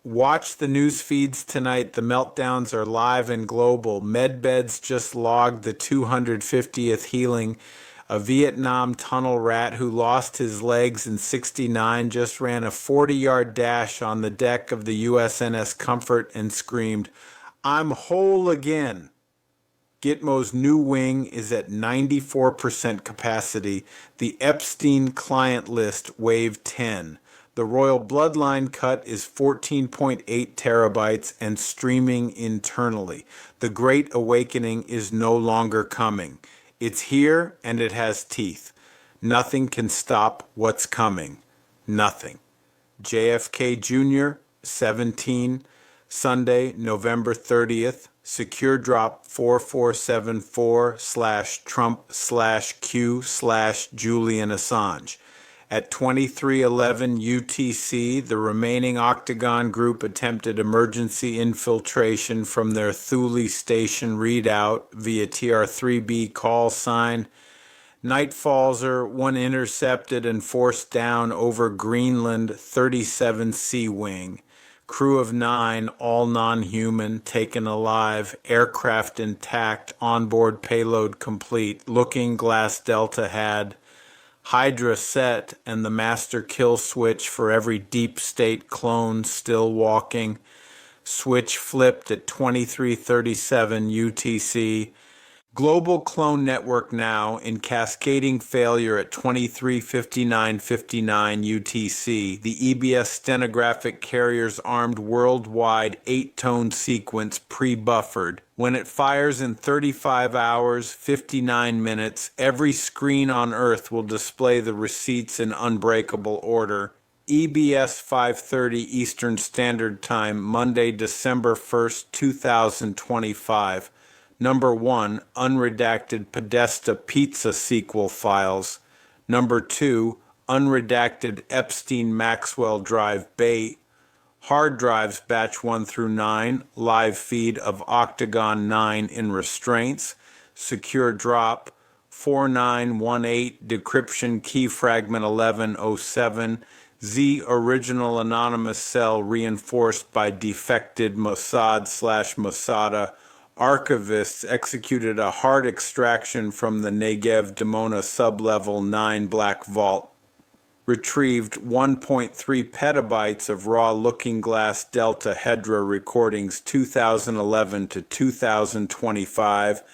S1: Watch the news feeds tonight. The meltdowns are live and global. MedBeds just logged the 250th healing. A Vietnam tunnel rat who lost his legs in '69 just ran a 40-yard dash on the deck of the USNS Comfort and screamed, "I'm whole again." Gitmo's new wing is at 94% capacity. The Epstein client list wave 10. The Royal Bloodline cut is 14.8 terabytes and streaming internally. The Great Awakening is no longer coming. It's here and it has teeth. Nothing can stop what's coming. Nothing. JFK Jr., 17, Sunday, November 30th. Secure drop 4474/Trump/Q/Julian Assange. At 2311 UTC, the remaining Octagon group attempted emergency infiltration from their Thule station readout via TR-3B call sign. Nightfallser, one intercepted and forced down over Greenland 37 Sea Wing. Crew of 9, all non-human, taken alive, aircraft intact, onboard payload complete. Looking Glass Delta had Hydra set and the master kill switch for every deep state clone still walking. Switch flipped at 2337 UTC. Global clone network now in cascading failure at 23:59:59 UTC. The EBS stenographic carrier's armed worldwide 8-tone sequence pre-buffered. When it fires in 35 hours, 59 minutes, every screen on Earth will display the receipts in unbreakable order. EBS 5:30 Eastern Standard Time, Monday, December 1st, 2025. Number 1, unredacted Podesta Pizza sequel files. Number 2, unredacted Epstein Maxwell Drive bait. Hard drives batch 1 through 9, live feed of Octagon 9 in restraints. Secure drop 4918, decryption key fragment 1107. Z original anonymous cell reinforced by defected Mossad/Mossada. Archivists executed a hard extraction from the Negev Dimona sublevel 9 Black Vault. Retrieved 1.3 petabytes of raw Looking Glass Delta Hedra recordings 2011 to 2025,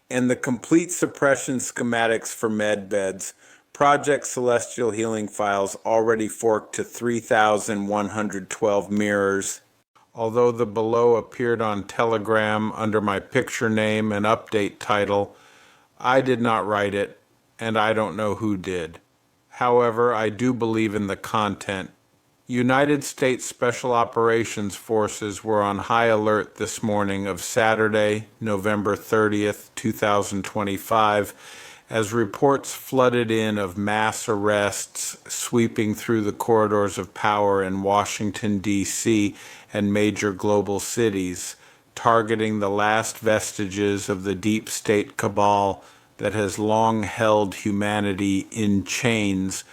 S1: and the complete suppression schematics for MedBeds. Project Celestial Healing files already forked to 3,112 mirrors. Although the below appeared on Telegram under my picture name and update title, I did not write it, and I don't know who did. However, I do believe in the content. United States Special Operations Forces were on high alert this morning of Saturday, November 30th, 2025, as reports flooded in of mass arrests sweeping through the corridors of power in Washington, D.C. and major global cities, targeting the last vestiges of the deep state cabal that has long held humanity in chains.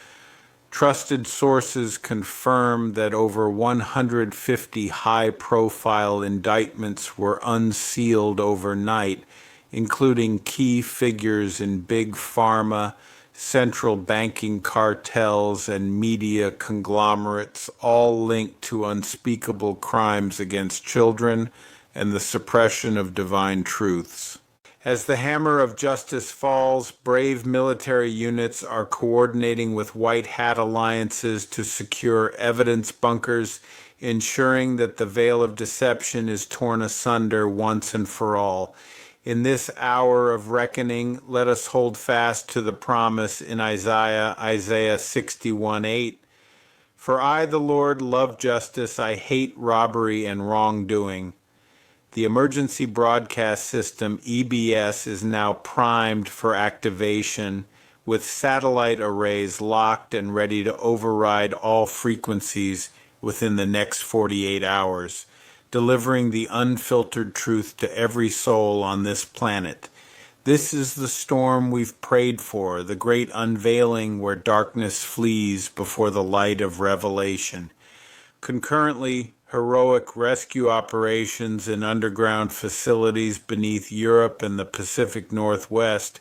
S1: Trusted sources confirm that over 150 high-profile indictments were unsealed overnight, including key figures in big pharma, central banking cartels, and media conglomerates, all linked to unspeakable crimes against children and the suppression of divine truths. As the hammer of justice falls, brave military units are coordinating with white hat alliances to secure evidence bunkers, ensuring that the veil of deception is torn asunder once and for all. In this hour of reckoning, let us hold fast to the promise in Isaiah 61:8. For I, the Lord, love justice, I hate robbery and wrongdoing. The Emergency Broadcast System, EBS, is now primed for activation, with satellite arrays locked and ready to override all frequencies within the next 48 hours, delivering the unfiltered truth to every soul on this planet. This is the storm we've prayed for, the great unveiling where darkness flees before the light of revelation. Concurrently, heroic rescue operations in underground facilities beneath Europe and the Pacific Northwest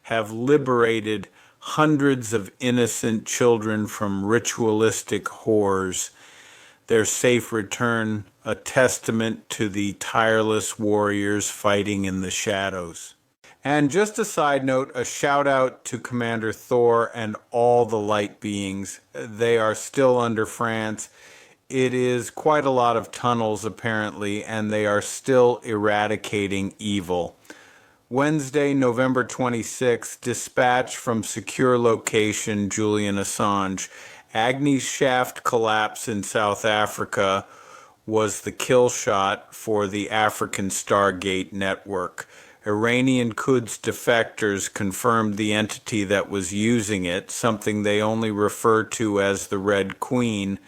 S1: have liberated hundreds of innocent children from ritualistic horrors. Their safe return a testament to the tireless warriors fighting in the shadows. And just a side note, a shout out to Commander Thor and all the light beings. They are still under France. It is quite a lot of tunnels apparently, and they are still eradicating evil. Wednesday, November 26th, dispatch from secure location Julian Assange. Agni's Shaft collapse in South Africa was the kill shot for the African Stargate network. Iranian Quds defectors confirmed the entity that was using it, something they only refer to as the Red Queen,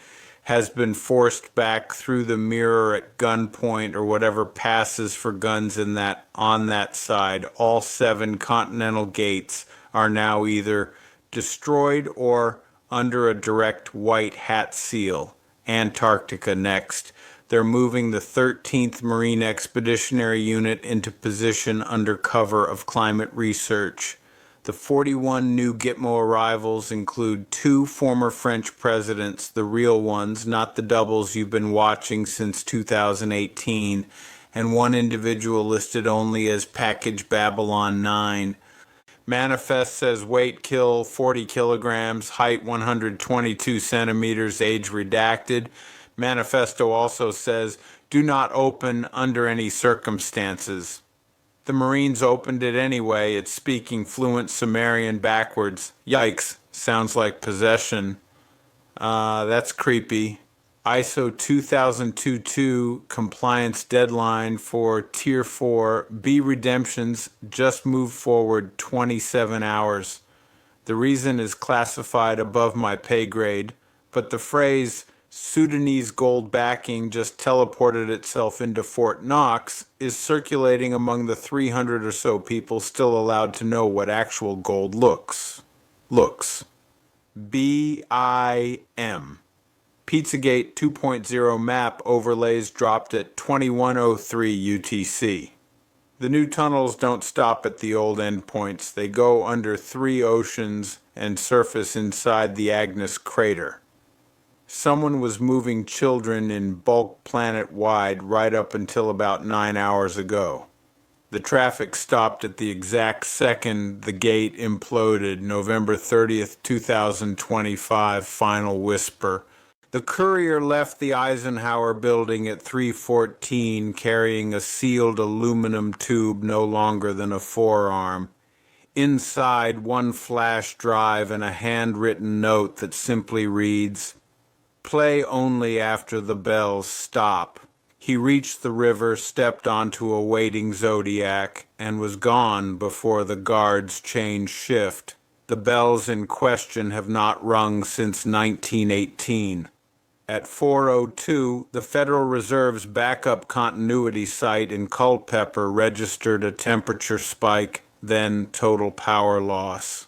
S1: has been forced back through the mirror at gunpoint or whatever passes for guns on that side. All 7 continental gates are now either destroyed or under a direct white hat seal. Antarctica next. They're moving the 13th Marine Expeditionary Unit into position under cover of climate research. The 41 new Gitmo arrivals include 2 former French presidents, the real ones, not the doubles you've been watching since 2018, and 1 individual listed only as Package Babylon 9. Manifest says weight kill 40 kilograms, height 122 centimeters, age redacted. Manifesto also says, do not open under any circumstances. The Marines opened it anyway. It's speaking fluent Sumerian backwards. Yikes, sounds like possession. That's creepy. ISO 2022 compliance deadline for Tier 4 B redemptions just moved forward 27 hours. The reason is classified above my pay grade, but the phrase Sudanese gold backing just teleported itself into Fort Knox is circulating among the 300 or so people still allowed to know what actual gold looks. BIM. Pizzagate 2.0 map overlays dropped at 21:03 UTC. The new tunnels don't stop at the old endpoints. They go under 3 oceans and surface inside the Agnes crater. Someone was moving children in bulk planet-wide right up until about 9 hours ago. The traffic stopped at the exact second the gate imploded, November 30th, 2025, final whisper. The courier left the Eisenhower building at 3:14 carrying a sealed aluminum tube no longer than a forearm. Inside, 1 flash drive and a handwritten note that simply reads, "Play only after the bells stop." He reached the river, stepped onto a waiting Zodiac, and was gone before the guards changed shift. The bells in question have not rung since 1918. At 4:02, the Federal Reserve's backup continuity site in Culpeper registered a temperature spike, then total power loss.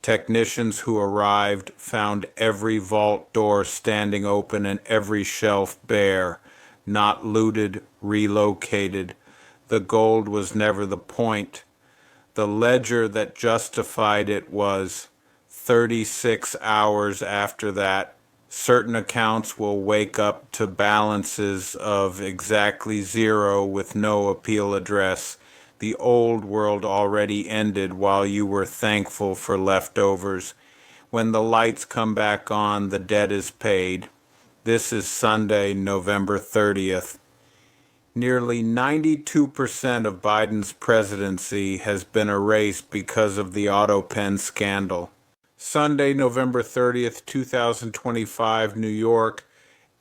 S1: Technicians who arrived found every vault door standing open and every shelf bare, not looted, relocated. The gold was never the point. The ledger that justified it was 36 hours after that. Certain accounts will wake up to balances of exactly 0 with no appeal address. The old world already ended while you were thankful for leftovers. When the lights come back on, the debt is paid. This is Sunday, November 30th. Nearly 92% of Biden's presidency has been erased because of the AutoPen scandal. Sunday, November 30th, 2025, New York.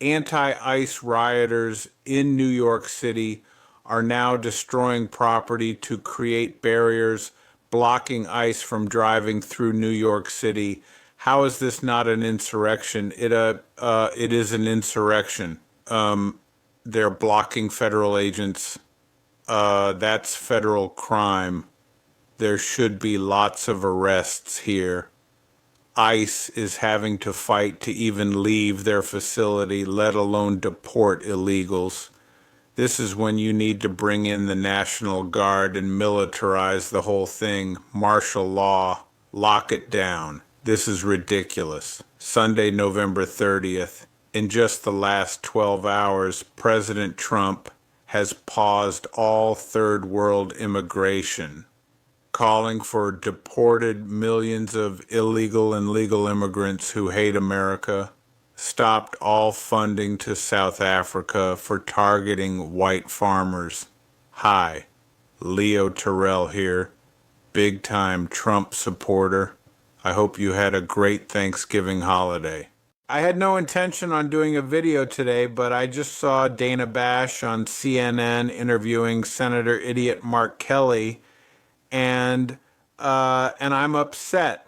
S1: Anti-ICE rioters in New York City are now destroying property to create barriers, blocking ICE from driving through New York City. How is this not an insurrection? It is an insurrection. They're blocking federal agents. That's federal crime. There should be lots of arrests here. ICE is having to fight to even leave their facility, let alone deport illegals. This is when you need to bring in the National Guard and militarize the whole thing. Martial law. Lock it down. This is ridiculous. Sunday, November 30th. In just the last 12 hours, President Trump has paused all third world immigration, calling for deported millions of illegal and legal immigrants who hate America, stopped all funding to South Africa for targeting white farmers. Hi, Leo Terrell here, big time Trump supporter. I hope you had a great Thanksgiving holiday. I had no intention on doing a video today, but I just saw Dana Bash on CNN interviewing Senator Idiot Mark Kelly, and I'm upset.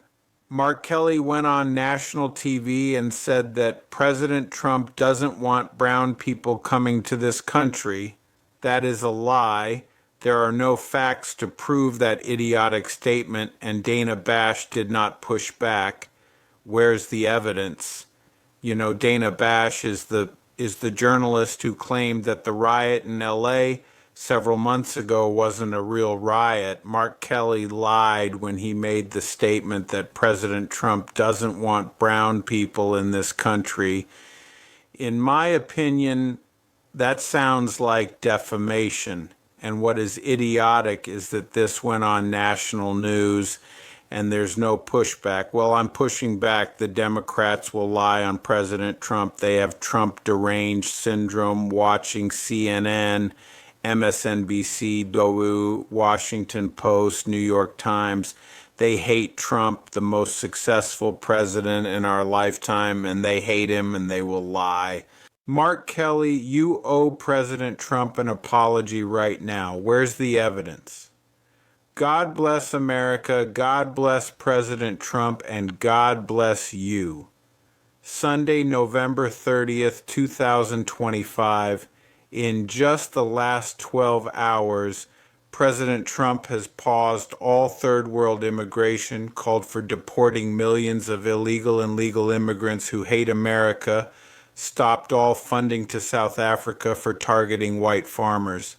S1: Mark Kelly went on national TV and said that President Trump doesn't want brown people coming to this country. That is a lie. There are no facts to prove that idiotic statement, and Dana Bash did not push back. Where's the evidence? You know, Dana Bash is the journalist who claimed that the riot in LA several months ago wasn't a real riot. Mark Kelly lied when he made the statement that President Trump doesn't want brown people in this country. In my opinion, that sounds like defamation. And what is idiotic is that this went on national news and there's no pushback. Well, I'm pushing back. The Democrats will lie on President Trump. They have Trump deranged syndrome, watching CNN, MSNBC, Dawu, Washington Post, New York Times. They hate Trump, the most successful president in our lifetime, and they hate him and they will lie. Mark Kelly, you owe President Trump an apology right now. Where's the evidence? God bless America, God bless President Trump, and God bless you. Sunday, November 30th, 2025. In just the last 12 hours, President Trump has paused all third world immigration, called for deporting millions of illegal and legal immigrants who hate America, stopped all funding to South Africa for targeting white farmers.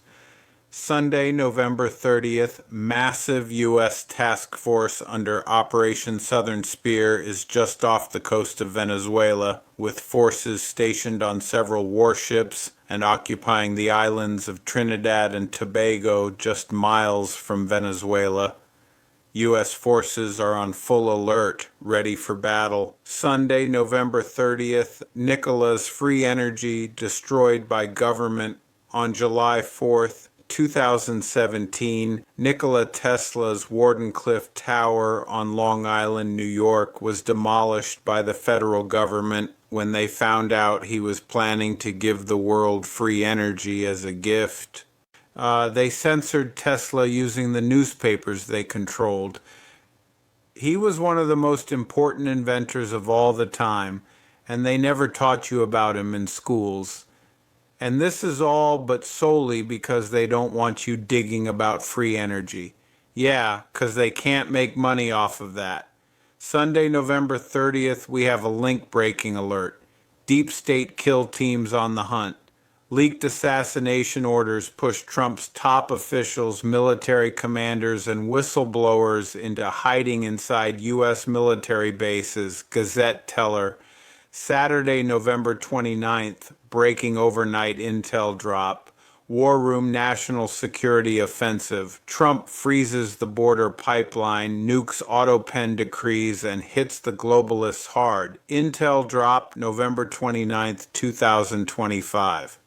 S1: Sunday, November 30th, massive U.S. task force under Operation Southern Spear is just off the coast of Venezuela, with forces stationed on several warships and occupying the islands of Trinidad and Tobago just miles from Venezuela. U.S. forces are on full alert, ready for battle. Sunday, November 30th, Nikola's free energy destroyed by government. On July 4th, 2017, Nikola Tesla's Wardenclyffe Tower on Long Island, New York, was demolished by the federal government when they found out he was planning to give the world free energy as a gift. They censored Tesla using the newspapers they controlled. He was one of the most important inventors of all the time, and they never taught you about him in schools. And this is all but solely because they don't want you digging about free energy. Yeah, because they can't make money off of that. Sunday, November 30th, we have a link breaking alert. Deep state kill teams on the hunt. Leaked assassination orders push Trump's top officials, military commanders, and whistleblowers into hiding inside U.S. military bases, Gazette teller. Saturday, November 29th, breaking overnight intel drop. War Room National Security Offensive. Trump freezes the border pipeline, nukes auto pen decrees, and hits the globalists hard. Intel drop, November 29th, 2025.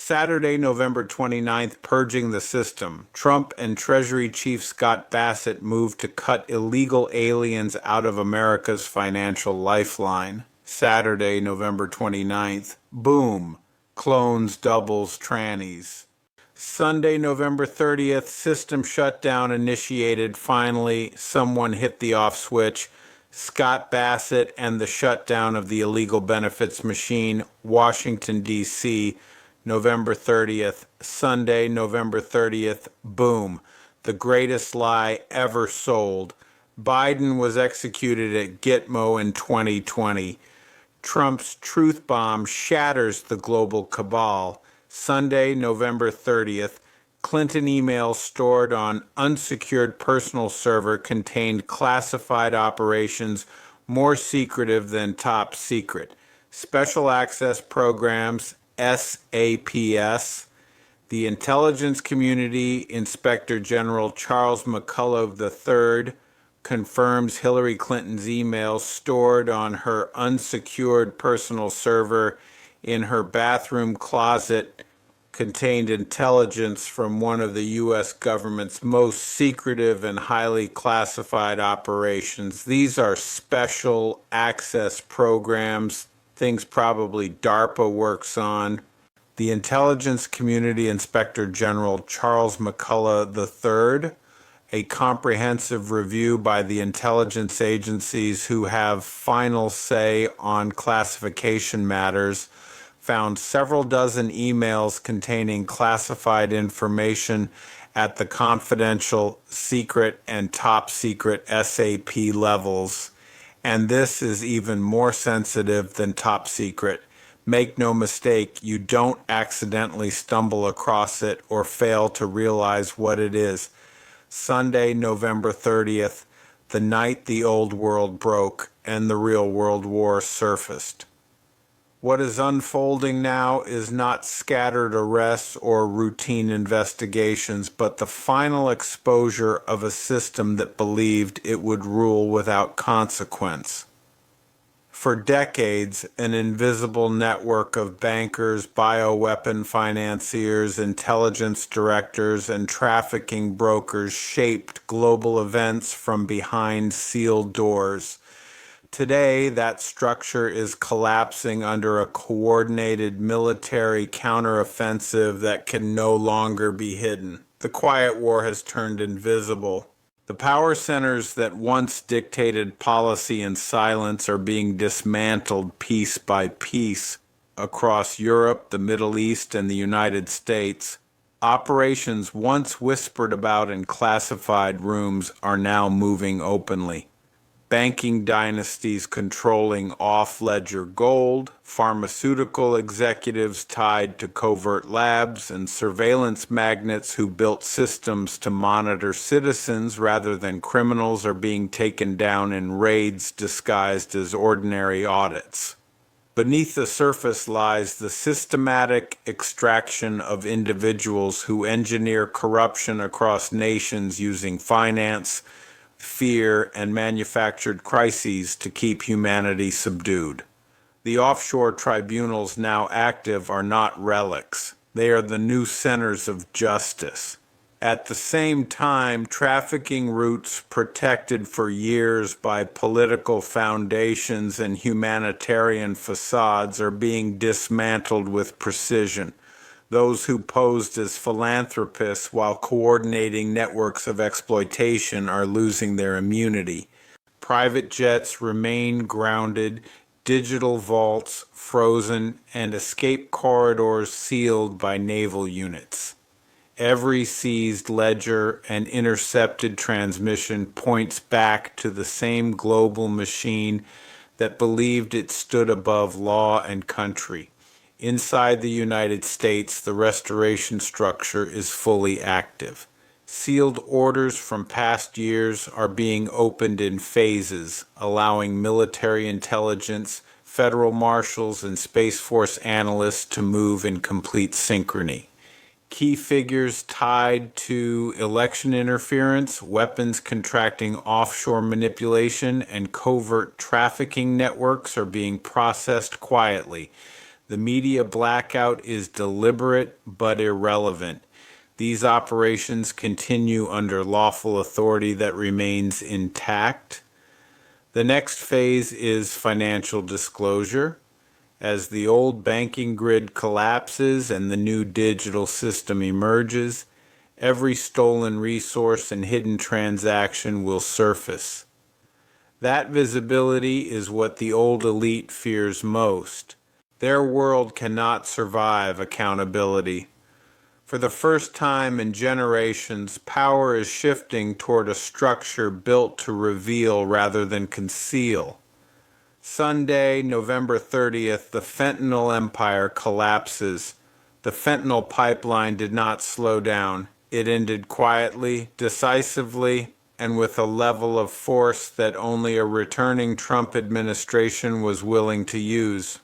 S1: Saturday, November 29th, purging the system. Trump and Treasury Chief Scott Bassett moved to cut illegal aliens out of America's financial lifeline. Saturday, November 29th, boom, clones, doubles, trannies. Sunday, November 30th, system shutdown initiated. Finally, someone hit the off switch. Scott Bassett and the shutdown of the illegal benefits machine, Washington, D.C., November 30th. Sunday, November 30th. Boom. The greatest lie ever sold. Biden was executed at Gitmo in 2020. Trump's truth bomb shatters the global cabal. Sunday, November 30th. Clinton emails stored on unsecured personal server contained classified operations more secretive than top secret. Special Access Programs, SAPS. The Intelligence Community Inspector General Charles McCullough III confirms Hillary Clinton's emails stored on her unsecured personal server in her bathroom closet contained intelligence from one of the U.S. government's most secretive and highly classified operations. These are special access programs, things probably DARPA works on. The Intelligence Community Inspector General Charles McCullough III, a comprehensive review by the intelligence agencies who have final say on classification matters, found several dozen emails containing classified information at the confidential, secret, and top secret SAP levels. And this is even more sensitive than top secret. Make no mistake, you don't accidentally stumble across it or fail to realize what it is. Sunday, November 30th, the night the old world broke and the real world war surfaced. What is unfolding now is not scattered arrests or routine investigations, but the final exposure of a system that believed it would rule without consequence. For decades, an invisible network of bankers, bioweapon financiers, intelligence directors, and trafficking brokers shaped global events from behind sealed doors. Today, that structure is collapsing under a coordinated military counteroffensive that can no longer be hidden. The quiet war has turned invisible. The power centers that once dictated policy in silence are being dismantled piece by piece across Europe, the Middle East, and the United States. Operations once whispered about in classified rooms are now moving openly. Banking dynasties controlling off-ledger gold, pharmaceutical executives tied to covert labs, and surveillance magnates who built systems to monitor citizens rather than criminals are being taken down in raids disguised as ordinary audits. Beneath the surface lies the systematic extraction of individuals who engineer corruption across nations using finance, fear, and manufactured crises to keep humanity subdued. The offshore tribunals now active are not relics. They are the new centers of justice. At the same time, trafficking routes protected for years by political foundations and humanitarian facades are being dismantled with precision. Those who posed as philanthropists while coordinating networks of exploitation are losing their immunity. Private jets remain grounded, digital vaults frozen, and escape corridors sealed by naval units. Every seized ledger and intercepted transmission points back to the same global machine that believed it stood above law and country. Inside the United States, the restoration structure is fully active. Sealed orders from past years are being opened in phases, allowing military intelligence, federal marshals, and Space Force analysts to move in complete synchrony. Key figures tied to election interference, weapons contracting offshore manipulation, and covert trafficking networks are being processed quietly. The media blackout is deliberate but irrelevant. These operations continue under lawful authority that remains intact. The next phase is financial disclosure. As the old banking grid collapses and the new digital system emerges, every stolen resource and hidden transaction will surface. That visibility is what the old elite fears most. Their world cannot survive accountability. For the first time in generations, power is shifting toward a structure built to reveal rather than conceal. Sunday, November 30th, the fentanyl empire collapses. The fentanyl pipeline did not slow down. It ended quietly, decisively, and with a level of force that only a returning Trump administration was willing to use.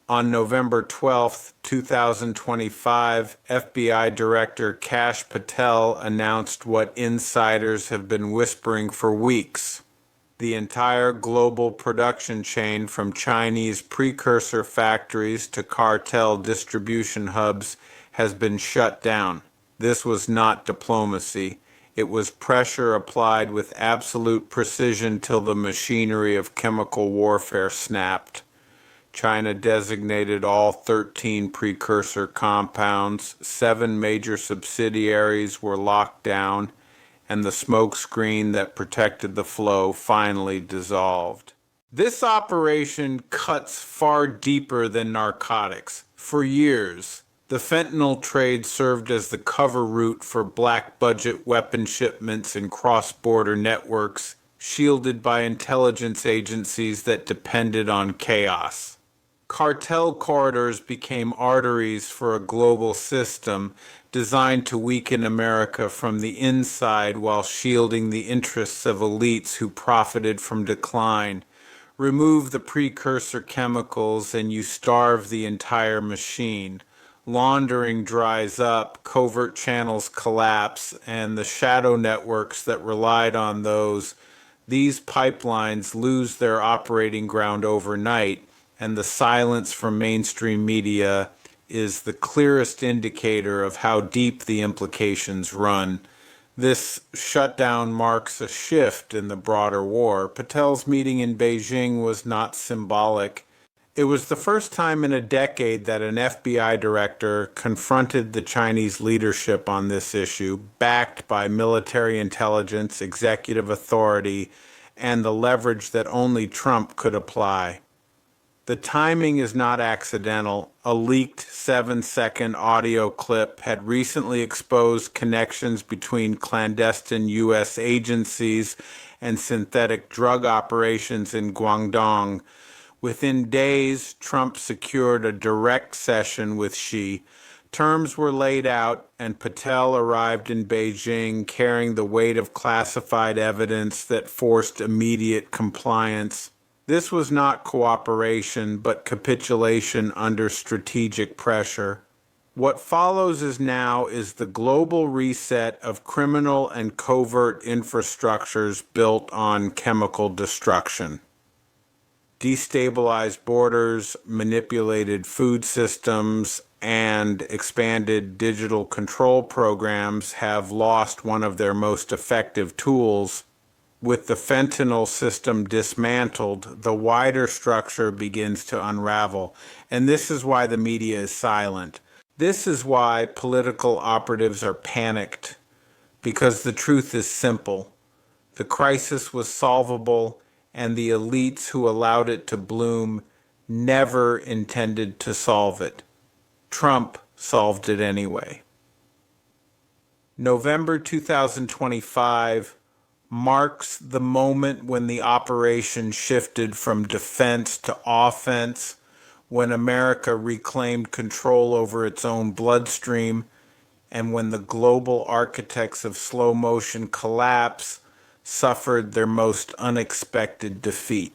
S1: On November 12, 2025, FBI Director Kash Patel announced what insiders have been whispering for weeks. The entire global production chain from Chinese precursor factories to cartel distribution hubs has been shut down. This was not diplomacy. It was pressure applied with absolute precision till the machinery of chemical warfare snapped. China designated all 13 precursor compounds, 7 major subsidiaries were locked down, and the smoke screen that protected the flow finally dissolved. This operation cuts far deeper than narcotics. For years, the fentanyl trade served as the cover route for black budget weapon shipments and cross-border networks, shielded by intelligence agencies that depended on chaos. Cartel corridors became arteries for a global system designed to weaken America from the inside while shielding the interests of elites who profited from decline. Remove the precursor chemicals and you starve the entire machine. Laundering dries up, covert channels collapse, and the shadow networks that relied on these pipelines lose their operating ground overnight, and the silence from mainstream media is the clearest indicator of how deep the implications run. This shutdown marks a shift in the broader war. Patel's meeting in Beijing was not symbolic. It was the first time in a decade that an FBI director confronted the Chinese leadership on this issue, backed by military intelligence, executive authority, and the leverage that only Trump could apply. The timing is not accidental. A leaked 7-second audio clip had recently exposed connections between clandestine U.S. agencies and synthetic drug operations in Guangdong. Within days, Trump secured a direct session with Xi. Terms were laid out, and Patel arrived in Beijing carrying the weight of classified evidence that forced immediate compliance. This was not cooperation, but capitulation under strategic pressure. What follows is the global reset of criminal and covert infrastructures built on chemical destruction. Destabilized borders, manipulated food systems, and expanded digital control programs have lost one of their most effective tools. With the fentanyl system dismantled, the wider structure begins to unravel, and this is why the media is silent. This is why political operatives are panicked, because the truth is simple. The crisis was solvable, and the elites who allowed it to bloom never intended to solve it. Trump solved it anyway. November 2025 marks the moment when the operation shifted from defense to offense, when America reclaimed control over its own bloodstream, and when the global architects of slow motion collapse suffered their most unexpected defeat.